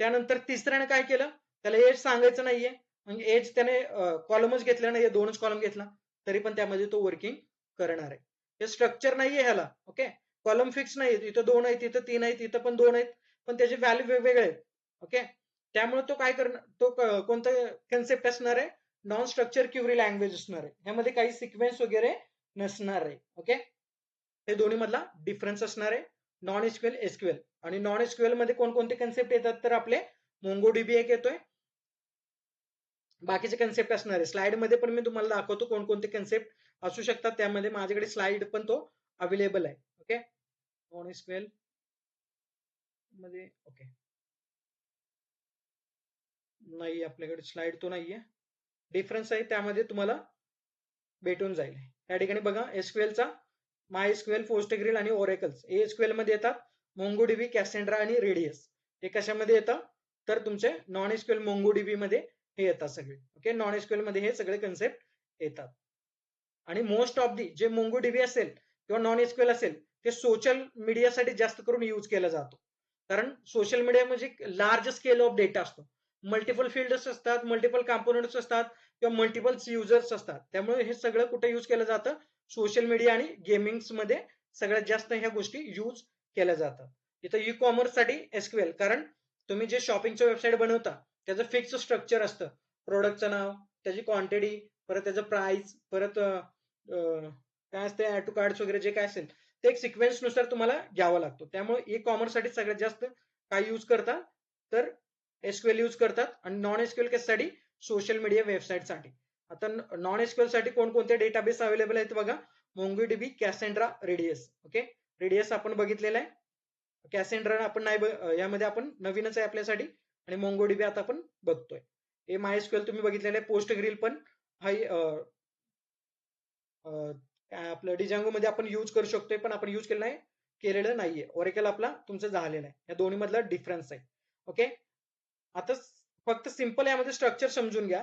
त्यानंतर तिसऱ्याने काय केलं, त्याला एज सांगायचं नाहीये, म्हणजे एज त्याने कॉलमच घेतला नाहीये, 2च कॉलम घेतला, तरी पण त्यामध्ये तो वर्किंग करणार आहे. हे स्ट्रक्चर नाहीये ह्याला. ओके, कॉलम फिक्स नाही, इथं 2 आहेत, इथं 3 आहेत, इथं पण 2 आहेत, पण त्याचे व्हॅल्यू वेगवेगळे आहेत. ओके, त्यामुळे तो काय करणार, तो कोणता कन्सेप्ट असणार आहे, नॉन स्ट्रक्चर क्युरी लँग्वेज असणार आहे. ह्यामध्ये काही सिक्वेन्स वगैरे नसणार आहे. ओके, हे दोन्ही मधला डिफरन्स असणार आहे, नॉन एसक्यूएल एसक्यूएल. आणि नॉन एसक्यूएल मध्ये कोणकोणते कन्सेप्ट येतात, तर आपले मोंगोडीबी एक येतोय, बाकीचे कन्सेप्ट असणार आहे. स्लाइड मध्ये पण मी तुम्हाला दाखवतो कोणकोणते कन्सेप्ट असू शकतात, त्यामध्ये माझ्याकडे स्लाइड पण तो अवेलेबल आहे. ओके, नॉन एसक्यूएल मध्ये ओके नाही, आपल्याकडे स्लाइड तो नाहीये, डिफरन्स आहे त्यामध्ये तुम्हाला भेटून जाईल. त्या ठिकाणी बघा, एसक्यूएलचा माय एसक्यूएल, पोस्टग्रिल आणि ओरेकल्स एसक्यूएल मध्ये येतात. मोंगोडीबी, कॅसेंड्रा आणि रेडियस हे कशामध्ये येतं, तर तुमचे नॉन एसक्यूएल मोंगोडीबी मध्ये हे येतात सगळे. ओके, नॉन एसक्यूएल मध्ये हे सगळे कन्सेप्ट येतात. आणि मोस्ट ऑफ दी जे मोंगोडीबी असेल किंवा नॉन एसक्यूएल असेल, ते सोशल मीडियासाठी जास्त करून यूज केला जातो. कारण सोशल मीडिया म्हणजे लार्ज स्केल ऑफ डेटा असतो, मल्टिपल फील्ड्स असतात, मल्टिपल कॉम्पोनंट्स असतात किंवा मल्टिपल युजर्स असतात. त्यामुळे हे सगळं कुठे यूज केलं जातं, सोशल मीडिया आणि गेमिंग मध्ये सगळ्यात जास्त ह्या गोष्टी यूज केल्या जातात. इथं ई कॉमर्स साठी एसक्यूएल, कारण तुम्ही जे शॉपिंगचं वेबसाईट बनवता त्याचं फिक्स स्ट्रक्चर असतं, प्रोडक्टचं नाव, त्याची क्वांटिटी, परत त्याचं प्राइस, परत काय असते ऍड टू कार्ड्स वगैरे जे काय असेल ते एक सिक्वेन्स नुसार तुम्हाला घ्यावा लागतो. त्यामुळे ई कॉमर्स साठी सगळ्यात जास्त काय यूज करतात, तर एसक्यूएल यूज करतात. आणि नॉन एसक्यूएल कशासाठी, सोशल मीडिया वेबसाईट साठी. आता नॉन एसक्यूएल साठी कोणकोणते डेटाबेस अवेलेबल आहेत बघा, मोंगोडीबी, कॅसेंड्रा, रेडियस. ओके, रेडियस आपण बघितलेला आहे, कॅसेंड्रा आपण नाही, यामध्ये आपण नवीनच आहे आपल्यासाठी. आणि मोंगोडीबी आता आपण बघतोय. हे माय एसक्यूएल तुम्ही बघितलेलं आहे, पोस्ट ग्रिल पण हाय आपलं डिजांगो मध्ये आपण यूज करू शकतोय, पण आपण यूज केलेलं नाहीये. ओरेकल आपला तुमचं झालेलं आहे. या दोन्ही मधला डिफरन्स आहे. ओके, आता फक्त सिंपल यामध्ये स्ट्रक्चर समजून घ्या,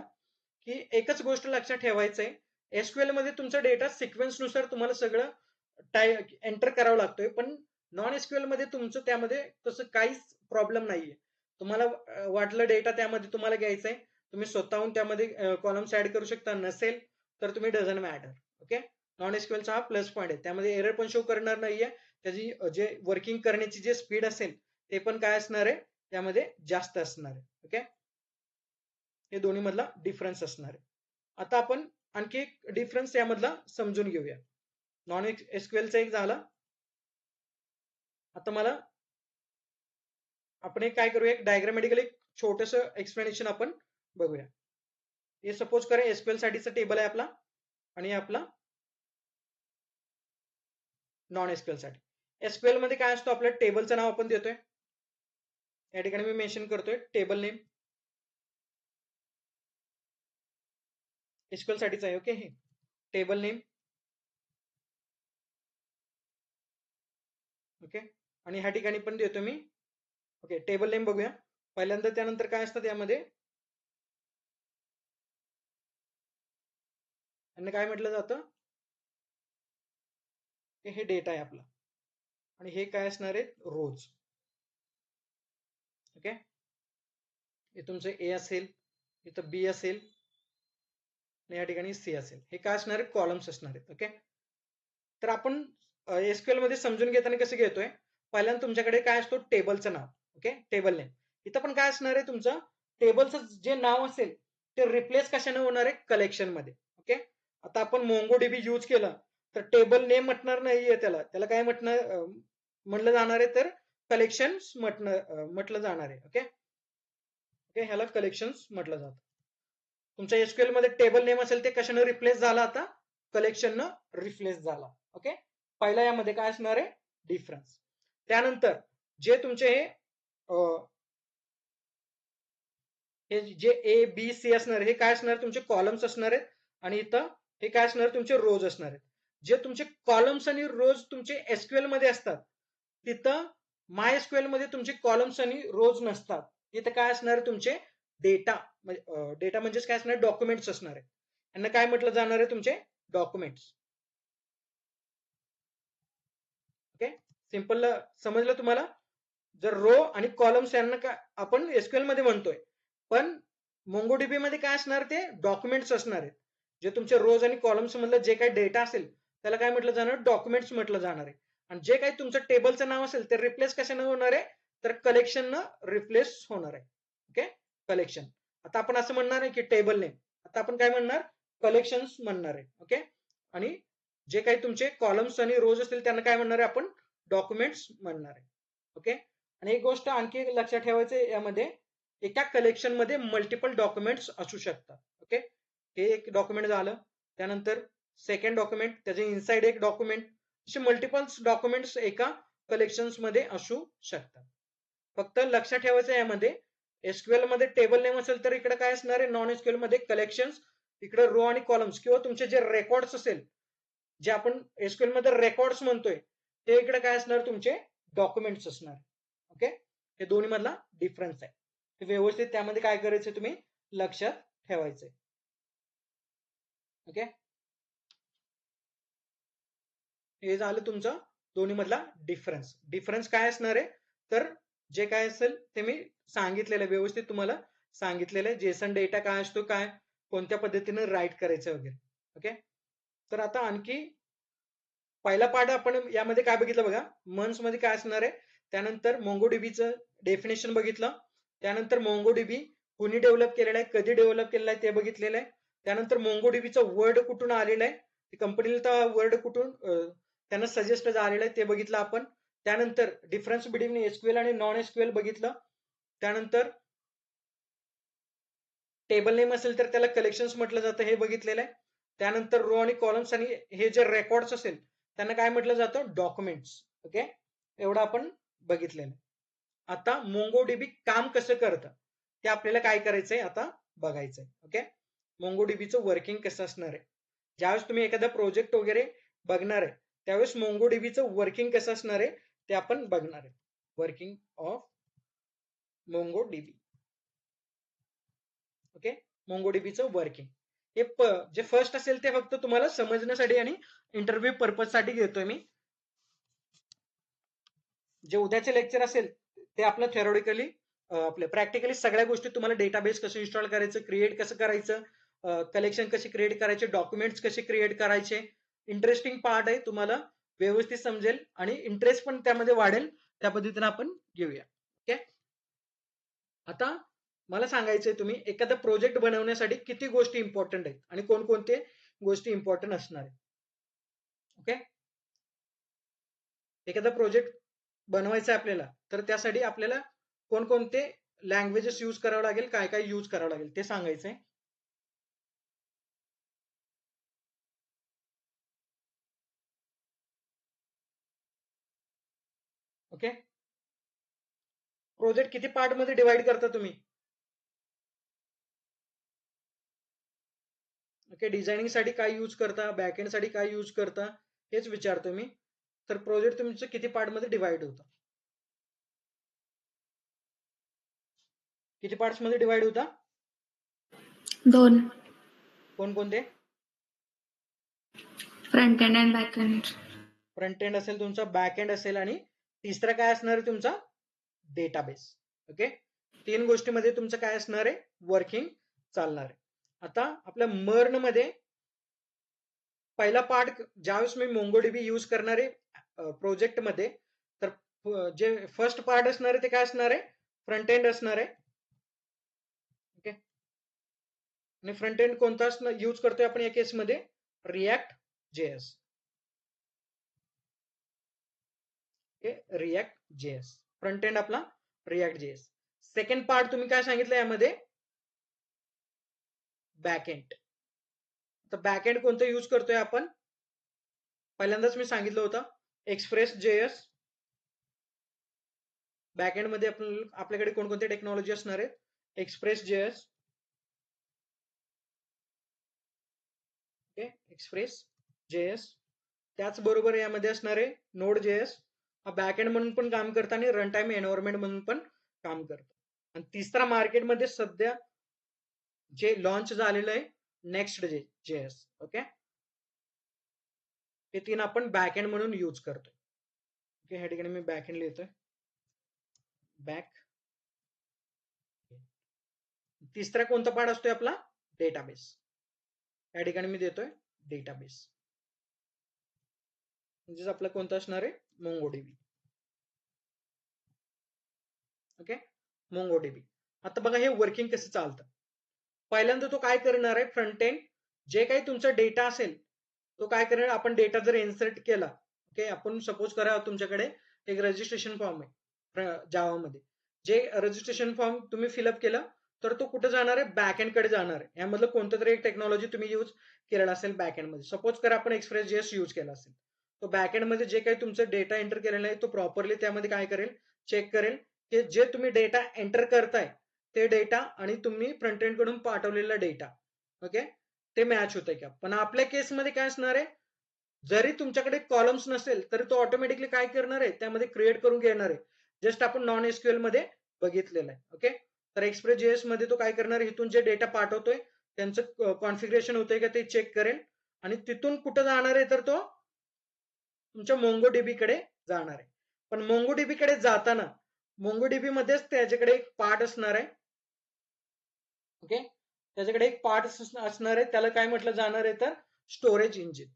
की एकच गोष्ट लक्षात ठेवायचं आहे, एसक्यूएल मध्ये तुमचा डेटा सिक्वेन्स नुसार तुम्हाला सगळं एंटर करावं लागतोय, पण नॉन एसक्यूएल मध्ये तुमचं त्यामध्ये तसं काहीच प्रॉब्लेम नाहीये. तुम्हाला वाटलं डेटा त्यामध्ये तुम्हाला घ्यायचंय, तुम्ही स्वतःहून त्यामध्ये कॉलम्स ऍड करू शकता, नसेल तर तुम्ही डझंट मॅटर. ओके, नॉन एसक्यूएलचा हा प्लस पॉईंट आहे, त्यामध्ये एरर पण शो करणार नाहीये, त्याची जे वर्किंग करण्याची जे स्पीड असेल ते पण काय असणार आहे, त्यामध्ये जास्त असणार आहे. ओके, हे दोन्ही मधला डिफरन्स असणार आहे. आता आपण आणखी एक डिफरन्स यामधला समजून घेऊया. नॉन एसक्यूएलचा एक झाला. आता मला आपण एक काय करूया, एक डायग्रामॅटिकल एक छोटस एक्सप्लेनेशन आपण बघूया. हे सपोज करा एसक्यूएल साठीचा टेबल आहे आपला, आणि आपला नॉन एसक्यूएल साठी. एसक्यूएल मध्ये काय असतो, आपल्या टेबलचं नाव आपण देतोय, या ठिकाणी मी मेन्शन करतोय टेबल नेम, एसक्यूएल साठीच आहे. ओके, हे टेबल नेम. ओके, आणि ह्या ठिकाणी पण देतो मी. ओके, टेबल नेम बघूया पहिल्यांदा. त्यानंतर काय असतं त्यामध्ये, यांना काय म्हटलं जातं, हे डेटा आहे आपला, आणि हे काय असणार आहे, रोज. ओके, हे तुमचं ए असेल, इथं बी असेल, आणि या ठिकाणी सी असेल. हे काय असणार आहे, कॉलम्स असणार आहेत. ओके, तर आपण एसक्यूएल मध्ये समजून घेताना कसं घेतोय, पहिल्यांदा तुमच्याकडे काय असतो, टेबलचं नाव. Okay, table name. इथं पण काय असणार आहे, तुमचं टेबलचं जे नाव असेल ते रिप्लेस कशाने होणार आहे, कलेक्शन मध्ये. ओके, आता आपण मोंगोडीबी यूज केलं तर टेबल नेम म्हटणार नाहीये, त्याला काय म्हणलं जाणार आहे, तर कलेक्शन्स म्हटलं जाणार आहे. ओके ओके, ह्याला कलेक्शन्स म्हटलं जातं. तुमच्या एसक्यूएल मध्ये टेबल नेम असेल ते कशानं रिप्लेस झाला, आता कलेक्शननं रिप्लेस झाला. ओके, पहिला यामध्ये काय असणार आहे, डिफरन्स. त्यानंतर जे तुमचे हे जे ए बी सी असणार हे काय असणार, तुमचे कॉलम्स असणार आहेत, आणि इथं हे काय असणार, तुमचे रोज असणार आहेत. जे तुमचे कॉलम्स आणि रोज तुमचे एसक्यूएल मध्ये असतात, तिथं माय एसक्यूएल मध्ये तुमचे कॉलम्स आणि रोज नसतात. तिथं काय असणार, तुमचे डेटा डेटा म्हणजेच काय असणार, डॉक्युमेंट्स असणार आहे. यांना काय म्हटलं जाणार आहे, तुमचे डॉक्युमेंट्स. ओके, सिंपल समजलं तुम्हाला. जर रो आणि कॉलम्स यांना काय आपण एसक्यूएल मध्ये म्हणतोय, पण मोंगोडीबी मध्ये काय असणार, ते डॉक्युमेंट्स असणार आहेत. जे तुमचे रोज आणि कॉलम्स मधलं जे काही डेटा असेल त्याला काय म्हटलं जाणार, डॉक्युमेंट्स म्हटलं जाणार आहे. आणि जे काही तुमचं टेबलचं नाव असेल ते रिप्लेस कशाने होणार आहे, तर कलेक्शननं रिप्लेस होणार आहे. Okay, collection. आता आपण असं म्हणणार आहे की टेबल नेम, आता आपण काय म्हणणार, कलेक्शन्स म्हणणार आहे. ओके, आणि जे काही तुमचे कॉलम्स आणि रोज असतील त्यांना काय म्हणणार आहे, आपण डॉक्युमेंट्स म्हणणार आहे. ओके, आणि एक गोष्ट आणखी लक्षात ठेवायचं, यामध्ये एका कलेक्शन मध्ये मल्टिपल डॉक्युमेंट्स असू शकतात. ओके, हे एक डॉक्युमेंट झालं. त्यानंतर सेकंड डॉक्युमेंट, त्याचे इनसाइड एक डॉक्युमेंट, असे मल्टिपल डॉक्युमेंट्स एका कलेक्शन मध्ये असू शकतात. फक्त लक्षात ठेवायचं यामध्ये, एसक्यूएल मध्ये टेबल नेम असेल तर इकडे काय असणार आहे, नॉन एसक्यूएल मध्ये कलेक्शन्स, इकडे रो आणि कॉलम्स किंवा तुमचे जे रेकॉर्ड्स असेल, जे आपण एसक्यूएल मध्ये रेकॉर्ड्स म्हणतोय, ते इकडे काय असणार, तुमचे डॉक्युमेंट्स असणार. ओके, हे दोन्ही मधला डिफरन्स आहे. ते व्यवस्थित त्यामध्ये काय करायचं, तुम्ही लक्षात ठेवायचंय. ओके, हे झालं तुमचं दोन्ही मधला डिफरन्स. डिफरन्स काय असणार आहे, तर जे काय असेल ते मी सांगितलेलं, व्यवस्थित तुम्हाला सांगितलेलं आहे. जेसन डेटा काय असतो, काय कोणत्या पद्धतीने राईट करायचं वगैरे. ओके, तर आता आणखी पहिला पार्ट आपण यामध्ये काय बघितलं बघा, मंथ्स मध्ये काय असणार आहे, त्यानंतर मोंगोडीबीचं डेफिनेशन बघितलं, त्यानंतर मोंगोडीबी कुणी डेव्हलप केलेलं आहे, कधी डेव्हलप केलेलं आहे ते बघितलेलं आहे. त्यानंतर मोंगोडीबीचं वर्ड कुठून आलेलं आहे, कंपनीला वर्ड कुठून त्यांना सजेस्ट झालेलं आहे ते बघितलं आपण. त्यानंतर डिफरन्स बिटवीन एसक्यूएल आणि नॉन एसक्यूएल बघितलं. त्यानंतर टेबल नेम असेल तर त्याला कलेक्शन्स म्हटलं जातं हे बघितलेलं आहे. त्यानंतर रो आणि कॉलम्स आणि हे जे रेकॉर्ड्स असेल त्यांना काय म्हटलं जातं, डॉक्युमेंट्स. ओके, एवढं आपण बघितलेलं. आता मोंगोडीबी काम कसं करतं ते आपल्याला काय करायचंय, आता बघायचंय. ओके, मोंगोडीबीचं वर्किंग कसं असणार आहे. ज्यावेळेस तुम्ही एखादा प्रोजेक्ट वगैरे बघणार आहे त्यावेळेस मोंगोडीबीचं वर्किंग कसं असणार आहे ते आपण बघणार आहे. Working of MongoDB. ओके, मोंगोडीबीचं वर्किंग हे जे फर्स्ट असेल ते फक्त तुम्हाला समजण्यासाठी आणि इंटरव्ह्यू पर्पज साठी घेतोय मी. जे उद्याचे लेक्चर असेल ते आपलं थेरोटिकली, आपल्या प्रॅक्टिकली सगळ्या गोष्टी तुम्हाला, डेटाबेस कसं इन्स्टॉल करायचं, क्रिएट कसं करायचं, कलेक्शन कशी क्रिएट करायचे, डॉक्युमेंट्स कसे क्रिएट करायचे, इंटरेस्टिंग पार्ट आहे, तुम्हाला व्यवस्थित समजेल आणि इंटरेस्ट पण त्यामध्ये वाढेल. त्या पद्धतीने आपण घेऊया. ओके, आता मला सांगायचंय, तुम्ही एखादा प्रोजेक्ट बनवण्यासाठी किती गोष्टी इम्पॉर्टंट आहेत आणि कोणकोणते गोष्टी इम्पॉर्टंट असणार आहेत. ओके, एखादा प्रोजेक्ट बनवायचा आहे आपल्याला, तर त्यासाठी आपल्याला कोणकोणते लँग्वेजेस यूज करावं लागेल, काय काय यूज करावं लागेल ते सांगायचंय. ओके, प्रोजेक्ट किती पार्ट मध्ये डिवाइड करता तुम्ही. ओके, डिझायनिंग साठी काय यूज करता, बॅकएंड साठी काय यूज करता, हेच विचारतो मी. तर प्रोजेक्ट तुमचं किती पार्ट मध्ये डिवाइड होतं, किती पार्ट्स मध्ये डिवाइड होता, 2. कोणकोणते. Front end and back end. Front end असेल तुमचा, बॅक एंड असेल, आणि तिसरा काय असणार आहे तुमचा, डेटाबेस. ओके, 3 गोष्टीमध्ये तुमचं काय असणार आहे, वर्किंग चालणार आहे. आता आपल्या मर्न मध्ये पहिला पार्ट ज्यावेळेस मी मोंगोडीबी यूज करणार आहे प्रोजेक्ट मध्ये, तर जे फर्स्ट पार्ट असणार आहे ते काय असणार आहे, फ्रंट एंड असणार आहे. ओके, आणि फ्रंट एंड कोणता यूज करतोय आपण या केसमध्ये, react JS. Okay, react JS front end आपला रिॲक्ट जेएस. सेकंड पार्ट तुम्ही काय सांगितलं यामध्ये बॅक एंड. तर बॅक एंड कोणतं यूज करतोय आपण? पहिल्यांदाच मी सांगितलं होतं एक्सप्रेस जेएस. बॅक एंड मध्ये आपल्याकडे कोणकोणते टेक्नॉलॉजी असणार आहेत? Express JS, okay, express JS. त्याचबरोबर यामध्ये असणार आहे नोड जेएस. हा बॅक एंड म्हणून पण काम करतं आणि रन टाइम एन्व्हायरमेंट म्हणून पण काम करतं. आणि तिसरा मार्केटमध्ये सध्या जे लॉन्च झालेलं आहे नेक्स्ट जेएस. ओके, हे तीन आपण बॅक एंड म्हणून यूज करतोय. ओके, ह्या ठिकाणी मी बॅक एंड लिहितोय, बॅक. तिसरा कोणता पार्ट असतोय आपला? डेटाबेस. या ठिकाणी मी देतोय डेटाबेस, म्हणजेच आपलं कोणतं असणार आहे? मोंगोडीबी. Okay, MongoDB. आता बघा हे वर्किंग कसं चालतं. पहिल्यांदा तो काय करणार आहे? फ्रंट एंड जे काही तुमचा डेटा असेल तो काय करणार? आपण डेटा जर इन्सर्ट केला, ओके, आपण सपोज करा तुमच्याकडे एक रजिस्ट्रेशन फॉर्म आहे जावामध्ये. जे रजिस्ट्रेशन फॉर्म तुम्ही फिलअप केलं तर तो कुठे जाणार आहे? बॅक एंड कडे जाणार आहे. यामधलं कोणतं तरी एक टेक्नॉलॉजी तुम्ही यूज केलेला असेल बॅक एंड मध्ये. सपोज करा आपण एक्सप्रेस जेएस यूज केला असेल, तो बॅक एंड मध्ये जे काही तुमचं डेटा एंटर केलेला आहे तो प्रॉपरली त्यामध्ये काय करेल? चेक करेल की जे तुम्ही डेटा एंटर करताय ते डेटा आणि तुम्ही फ्रंट एंड कडून पाठवलेला डेटा, ओके, ते मॅच होतंय का. पण आपल्या केसमध्ये काय असणार आहे? जरी तुमच्याकडे कॉलम्स नसेल तरी तो ऑटोमॅटिकली काय करणार आहे? त्यामध्ये क्रिएट करून घेणार आहे. जस्ट आपण नॉन एसक्यूएल मध्ये बघितलेलं आहे. ओके, तर एक्सप्रेस जेएस मध्ये तो काय करणार आहे? इथून जे डेटा पाठवतोय त्यांचं कॉन्फिगरेशन होतंय का ते चेक करेल आणि तिथून कुठं जाणार आहे? तर तो तुमच्या मोंगोडीबी कडे जाणार आहे. पण मोंगोडीबी कडे जाताना मोंगोडीबी मध्येच त्याच्याकडे एक पार्ट असणार आहे. ओके, त्याच्याकडे एक पार्ट असणार आहे, त्याला काय म्हटलं जाणार आहे? तर स्टोरेज इंजिन.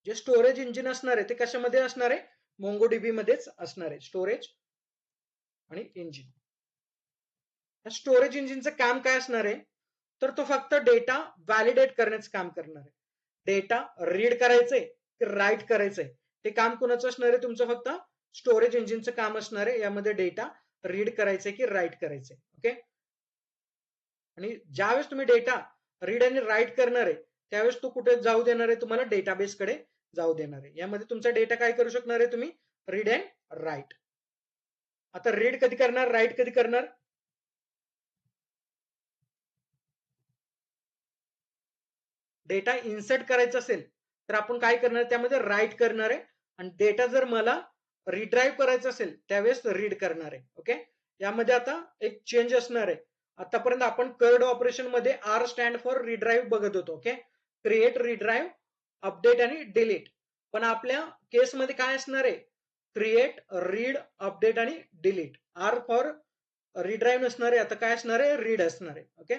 जे स्टोरेज इंजिन असणार आहे ते कशामध्ये असणार आहे? मोंगोडीबी मध्येच असणार आहे, स्टोरेज आणि इंजिन. स्टोरेज इंजिनचं काम काय असणार आहे? तर तो फक्त डेटा व्हॅलिडेट करण्याचं काम करणार आहे. डेटा रीड करायचंय की राईट करायचंय ते काम कोणाचं असणार आहे? तुमचं फक्त स्टोरेज इंजिनचं काम असणार आहे. यामध्ये डेटा रीड करायचंय की राईट करायचंय. ओके, आणि ज्यावेळेस तुम्ही डेटा रीड आणि राईट करणार आहे त्यावेळेस तो कुठे जाऊ देणार आहे? तुम्हाला डेटाबेस कडे जाऊ देणार आहे. यामध्ये तुमचा डेटा काय करू शकणार आहे? तुम्ही रीड अँड राईट. आता रीड कधी करणार? राईट कधी करणार? डेटा इन्सर्ट करायचा असेल तर आपण काय करणार? त्यामध्ये राईट करणार आहे. आणि डेटा जर मला रिड्राईव्ह करायचा असेल त्यावेळेस रीड करणार आहे. ओके, यामध्ये आता एक चेंज असणार आहे. आतापर्यंत आपण कर्ड ऑपरेशन मध्ये आर स्टँड फॉर रिड्राईव्ह बघत होतो. ओके, क्रिएट, रिड्राईव्ह, अपडेट आणि डिलीट. पण आपल्या केसमध्ये काय असणार आहे? क्रिएट, रीड, अपडेट आणि डिलीट. आर फॉर रिड्राईव्ह नसणार आहे, आता काय असणार आहे? रीड असणार आहे. ओके,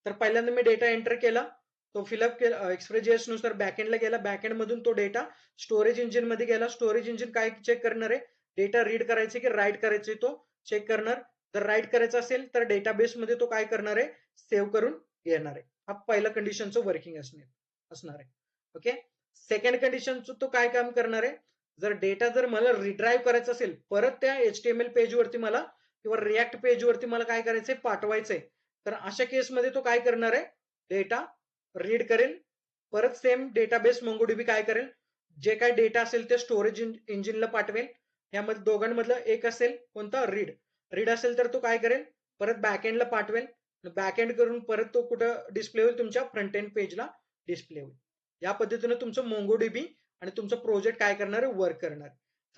तर पहिल्यांदा मी डेटा एंटर केला, तो फिलअप केला एक्सप्रेस जेएस नुसार बॅकएंडला गेला, बॅकएंड मधून तो डेटा स्टोरेज इंजिन मध्ये गेला. स्टोरेज इंजिन काय चेक करणार आहे? डेटा रीड करायचे की राईट करायचे तो चेक करणार. जर राईट करायचं असेल तर डेटाबेस मध्ये तो काय करणार आहे? सेव्ह करून घेणार आहे. हा पहिला कंडिशनचं वर्किंग असणार आहे. ओके, सेकंड कंडिशनचं तो काय काम करणार आहे? जर डेटा जर मला रिड्राईव्ह करायचा असेल परत त्या HTML पेज वरती मला किंवा रिॲक्ट पेज वरती मला काय करायचंय? पाठवायचंय. तर अशा केसमध्ये तो काय करणार आहे? डेटा रीड करेल, परत सेम डेटाबेस मोंगोडीबी काय करेल? जे काय डेटा असेल ते स्टोरेज इंजिनला पाठवेल. यामध्ये दोघांमधलं एक असेल कोणता? रीड. रीड असेल तर तो काय करेल? परत बॅकएंडला पाठवेल. बॅकएंड करून परत तो कुठं डिस्प्ले होईल? तुमच्या फ्रंट एंड पेजला डिस्प्ले होईल. या पद्धतीने तुमचं मोंगोडीबी आणि तुमचं प्रोजेक्ट काय करणार आहे? वर्क करणार.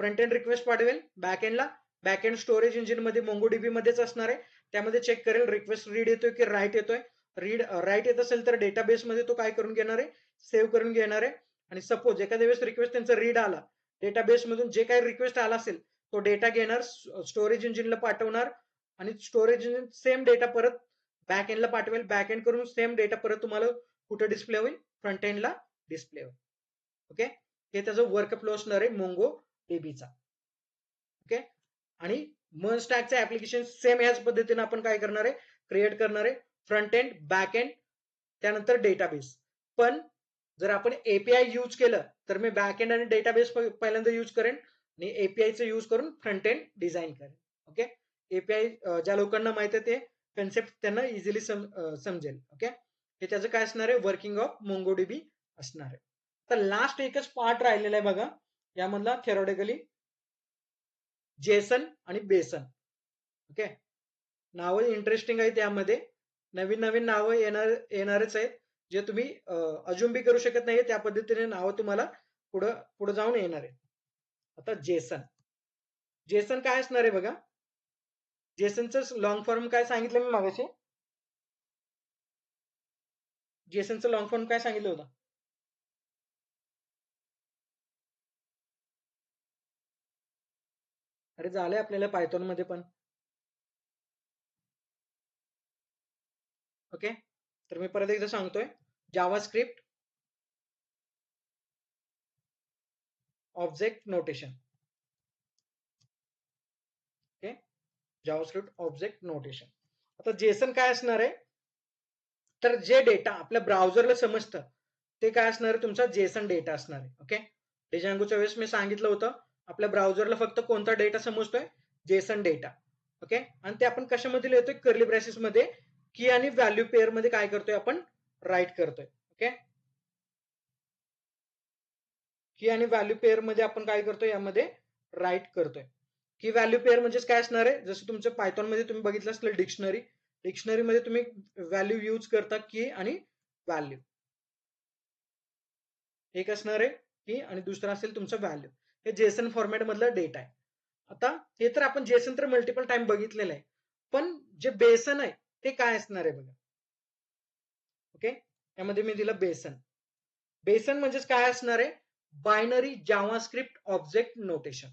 फ्रंट एंड रिक्वेस्ट पाठवेल बॅकएंडला, बॅकएंड स्टोरेज इंजिन मध्ये मोंगोडीबी मध्येच असणार आहे. त्यामध्ये चेक करेल रिक्वेस्ट रीड येतोय की राईट येतोय. रीड राईट येत असेल तर डेटाबेसमध्ये तो काय करून घेणार आहे? सेव्ह करून घेणार आहे. आणि सपोज एखाद्या वेळेस रिक्वेस्ट त्यांचा रीड आला, डेटाबेस मधून जे काही रिक्वेस्ट आला असेल तो डेटा घेणार, स्टोरेज इंजिनला पाठवणार आणि स्टोरेज इंजिन सेम डेटा परत बॅक एंडला पाठवेल. बॅक एंड करून सेम डेटा परत तुम्हाला कुठे डिस्प्ले होईल? फ्रंट एंडला डिस्प्ले होईल. ओके, हे त्याचं वर्क फ्लो असणार आहे मोंगो डीबीचा. ओके, आणि मर्ज स्टॅकचं ऍप्लिकेशन सेम याच पद्धतीने आपण काय करणार आहे? क्रिएट करणार आहे. फ्रंट एंड, बॅक एंड, त्यानंतर डेटाबेस. पण जर आपण एपीआय यूज केलं तर मी बॅक एंड आणि डेटाबेस पहिल्यांदा यूज करेन. आणि एपीआयचा यूज करून फ्रंट एंड डिझाईन करेल. ओके, एपीआय ज्या लोकांना माहित आहे ते कन्सेप्ट त्यांना इझिली समजेल. ओके, हे त्याचं काय असणार आहे, वर्किंग ऑफ मोंगोडीबी असणार आहे. तर लास्ट एकच पार्ट राहिलेला आहे बघा यामधला थेरॉटिकली, जेसन आणि बेसन. ओके, नावं इंटरेस्टिंग आहेत यामध्ये, नवीन नवीन नावं येणारच आहेत जे तुम्ही अजून बी करू शकत नाहीये, त्या पद्धतीने नावं तुम्हाला पुढे जाऊन येणार आहे. आता जेसन, जेसन काय असणार आहे बघा, जेसनचं लॉंग फॉर्म काय सांगितलं मी मागाशी, जेसनचं लॉंग फॉर्म काय सांगितलं होतं? अरे झालंय आपल्याला पायथॉन मध्ये पण. ओके, तर मी परत एकदा सांगतोय, JavaScript object notation. Okay, JavaScript object notation. आता जेसन काय असणार आहे, तर जे डेटा आपल्या ब्राउझरला समजतं ते काय असणार आहे, तुमचा जेसन डेटा असणार आहे. ओके, डिजांगोच्या वेळेस मी सांगितलं होतं आपल्या ब्राउझरला फक्त कोणता डेटा समजतोय, जेसन डेटा. ओके, आणि ते आपण कशामध्ये लिहितोय, कर्ली ब्रॅसेस मध्ये की आणि व्हॅल्यू पेअर मध्ये काय करतोय आपण, राईट करतोय. ओके, की आणि व्हॅल्यू पेअर मध्ये आपण काय करतोय, यामध्ये राईट करतोय. की व्हॅल्यू पेअर म्हणजे काय असणार आहे, जसं तुमच्या पायथॉन मध्ये तुम्ही बघितलं असलं डिक्शनरी, डिक्शनरी मध्ये तुम्ही व्हॅल्यू यूज करता की आणि व्हॅल्यू. एक असणार आहे की आणि दुसरं असेल तुमचं व्हॅल्यू. हे जेसन फॉर्मॅट मधला डेटा आहे. आता हे तर आपण जेसन तर मल्टिपल टाइम बघितलेलं आहे, पण जे बेसन आहे ते काय असणार आहे बघा. ओके, यामध्ये मी दिलं बेसन. बेसन म्हणजेच काय असणार आहे, बायनरी जावास्क्रिप्ट ऑब्जेक्ट नोटेशन.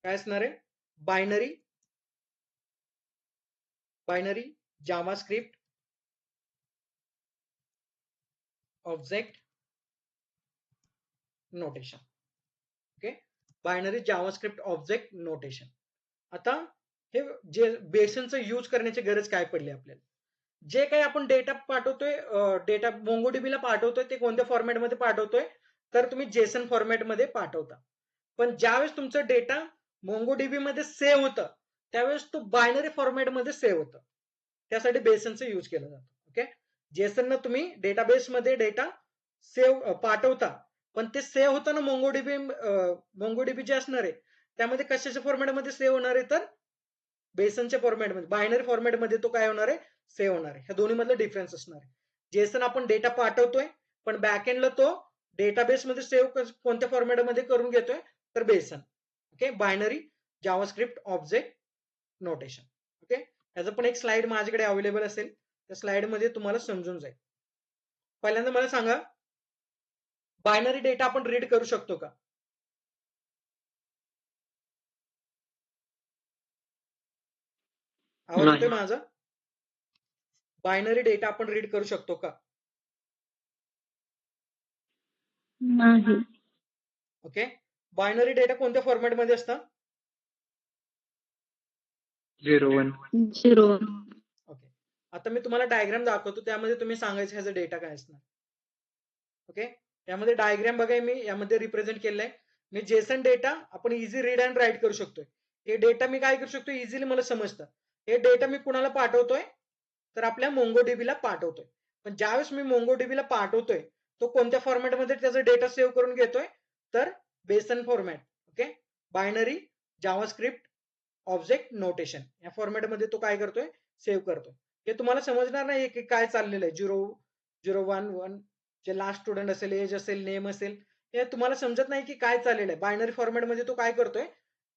काय असणार आहे, binary binary JavaScript object notation. Okay, binary JavaScript object notation. आता हे जे बेसनचं यूज करण्याची गरज काय पडली आपल्याला, जे काही आपण डेटा पाठवतोय, डेटा मोंगोडीबीला पाठवतोय ते कोणत्या फॉर्मॅटमध्ये पाठवतोय, तर तुम्ही जेसन फॉर्मॅटमध्ये पाठवता. पण ज्यावेळेस तुमचं डेटा मोंगोडीबी मध्ये सेव्ह होतं त्यावेळेस तो बायनरी फॉर्मॅटमध्ये सेव्ह होतं, त्यासाठी बेसनचं यूज केलं जातं. ओके, जेसन तुम्ही डेटाबेसमध्ये डेटा सेव्ह पाठवता, पण ते सेव्ह होताना मोंगोडीबी जे असणार आहे त्यामध्ये कशाच्या फॉर्मॅटमध्ये सेव्ह होणार आहे, तर बेसनच्या फॉर्मॅटमध्ये, बायनरी फॉर्मॅटमध्ये तो काय होणार आहे, सेव्ह होणार आहे. ह्या दोन्ही मधला डिफरन्स असणार आहे. जेसन आपण डेटा पाठवतोय पण बॅकएंडला तो डेटाबेसमध्ये सेव्ह कोणत्या फॉर्मॅटमध्ये करून घेतोय, तर BSON. Okay, binary JavaScript object notation. Okay, याचं पण एक स्लाइड माझ्याकडे अवेलेबल असेल, त्या स्लाइड मध्ये तुम्हाला समजून जाईल. पहिल्यांदा मला सांगा, बायनरी डेटा आपण रीड करू शकतो का? आवाज येतोय माझा? बायनरी डेटा आपण रीड करू शकतो का? नाही. ओके, बायनरी डेटा कोणत्या फॉर्मॅटमध्ये असतं? 01. 0. ओके, आता मी तुम्हाला डायग्राम दाखवतो, त्यामध्ये तुम्ही सांगायचं ह्याचा डेटा काय असणार. ओके, यामध्ये डायग्राम बघा, मी यामध्ये रिप्रेझेंट केलेलं आहे. मी जेसन डेटा आपण इझी रीड अँड राईट करू शकतोय. हे डेटा मी काय करू शकतो, इझिली मला समजतं. हे डेटा मी कुणाला पाठवतोय, तर आपल्या मोंगोडीबीला पाठवतोय. पण ज्यावेळेस मी मोंगोडीबीला पाठवतोय तो कोणत्या फॉर्मॅटमध्ये त्याचा डेटा सेव्ह करून घेतोय, तर BSON format. Okay, binary JavaScript object notation या फॉर्मॅटमध्ये तो काय करतोय, सेव्ह करतोय. हे तुम्हाला समजणार नाही की काय चाललेलं आहे, 001 जे लास्ट स्टुडंट असेल, एज असेल, नेम असेल, हे तुम्हाला समजत नाही की काय चाललेलं आहे. बायनरी फॉर्मॅटमध्ये तो काय करतोय,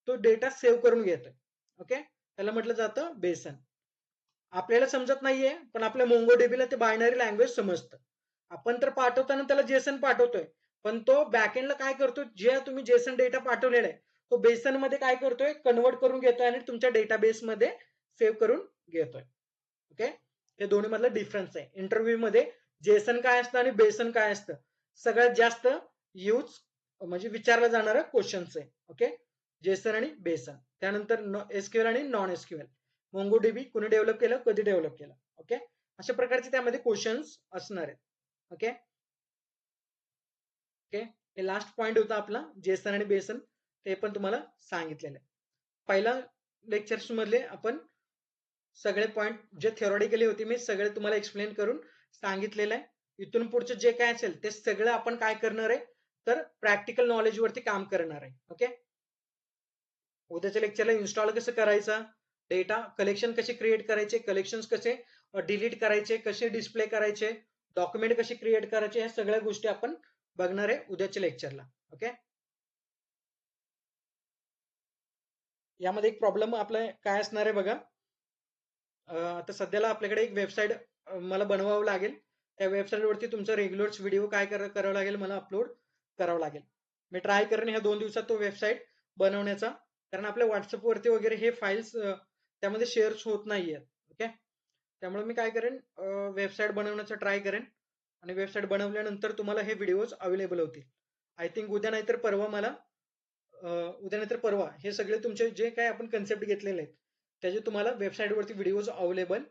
तो डेटा सेव्ह करून घेतोय. ओके, त्याला म्हटलं जातं बेसन. आपल्याला समजत नाहीये पण आपल्या मोंगोडीबीला ते बायनरी लँग्वेज समजतं. आपण तर पाठवताना त्याला जेसन पाठवतोय, पण तो बॅकएंडला काय करतो, जे तुम्ही जेसन डेटा पाठवलेला आहे तो बेसन मध्ये काय करतोय, कन्वर्ट करून घेतोय आणि तुमच्या डेटाबेस मध्ये सेव्ह करून घेतोय. ओके, हे दोन्ही मधला डिफरन्स आहे. इंटरव्ह्यू मध्ये जेसन काय असतं आणि बेसन काय असतं, सगळ्यात जास्त यूज म्हणजे विचारला जाणारा क्वेश्चन्स आहे. ओके, जेसन आणि बेसन. त्यानंतर एसक्यूएल आणि नॉन एसक्यूएल, मोंगोडीबी कुणी डेव्हलप केलं, कधी डेव्हलप केलं. ओके, अशा प्रकारचे त्यामध्ये क्वेश्चन्स असणार आहेत. ओके ओके, हे लास्ट पॉइंट होता आपला जेसन आणि बेसन. ते पण तुम्हाला सांगितलेलं आहे. पहिल्या लेक्चर्स मधले आपण सगळे पॉइंट जे थेरॉटिकली होते मी सगळे तुम्हाला एक्सप्लेन करून सांगितलेलं आहे. इथून पुढचं जे काय असेल ते सगळं आपण काय करणार आहे, तर प्रॅक्टिकल नॉलेज वरती काम करणार आहे. ओके. उद्याच्या लेक्चरला इन्स्टॉल कसं करायचं, डेटा कलेक्शन कसे क्रिएट करायचे, कलेक्शन कसे डिलीट करायचे, कसे डिस्प्ले करायचे, डॉक्युमेंट कसे क्रिएट करायचे, ह्या सगळ्या गोष्टी आपण बघणार आहे उद्याच्या लेक्चरला. ओके. यामध्ये एक प्रॉब्लेम आपला काय असणार आहे बघा. आता सध्याला आपल्याकडे एक वेबसाईट मला बनवावं लागेल. त्या वेबसाईट वरती तुमचं रेग्युलर व्हिडिओ काय करावं लागेल, मला अपलोड करावं लागेल. मी ट्राय करेन ह्या 2 दिवसात तो वेबसाईट बनवण्याचा, कारण आपल्या व्हॉट्सअप वरती वगैरे हे फाईल्स त्यामध्ये शेअर होत नाहीयेत. ओके. त्यामुळे मी काय करेन, वेबसाईट बनवण्याचा ट्राय करेन आणि वेबसाईट बनवल्यानंतर तुम्हाला हे व्हिडिओज अवेलेबल होतील. आय थिंक उद्या नाहीतर परवा मला उद्या नाहीतर परवा हे सगळे तुमचे जे काय आपण कन्सेप्ट घेतलेले आहेत त्याचे तुम्हाला वेबसाईटवरती व्हिडिओज अवेलेबल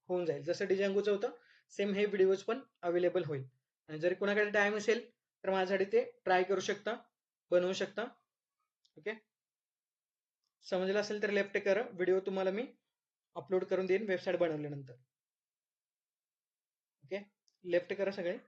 होऊन जाईल. जसं डिजांगोचं होतं सेम हे व्हिडिओज पण अवेलेबल होईल. आणि जरी कोणाकडे टाइम असेल तर माझ्यासाठी ते ट्राय करू शकता, बनवू शकता. ओके. समजलं असेल तर लेफ्ट करा, व्हिडिओ तुम्हाला मी अपलोड करून देईन वेबसाईट बनवल्यानंतर. ओके. लेफ्ट करा सगळे.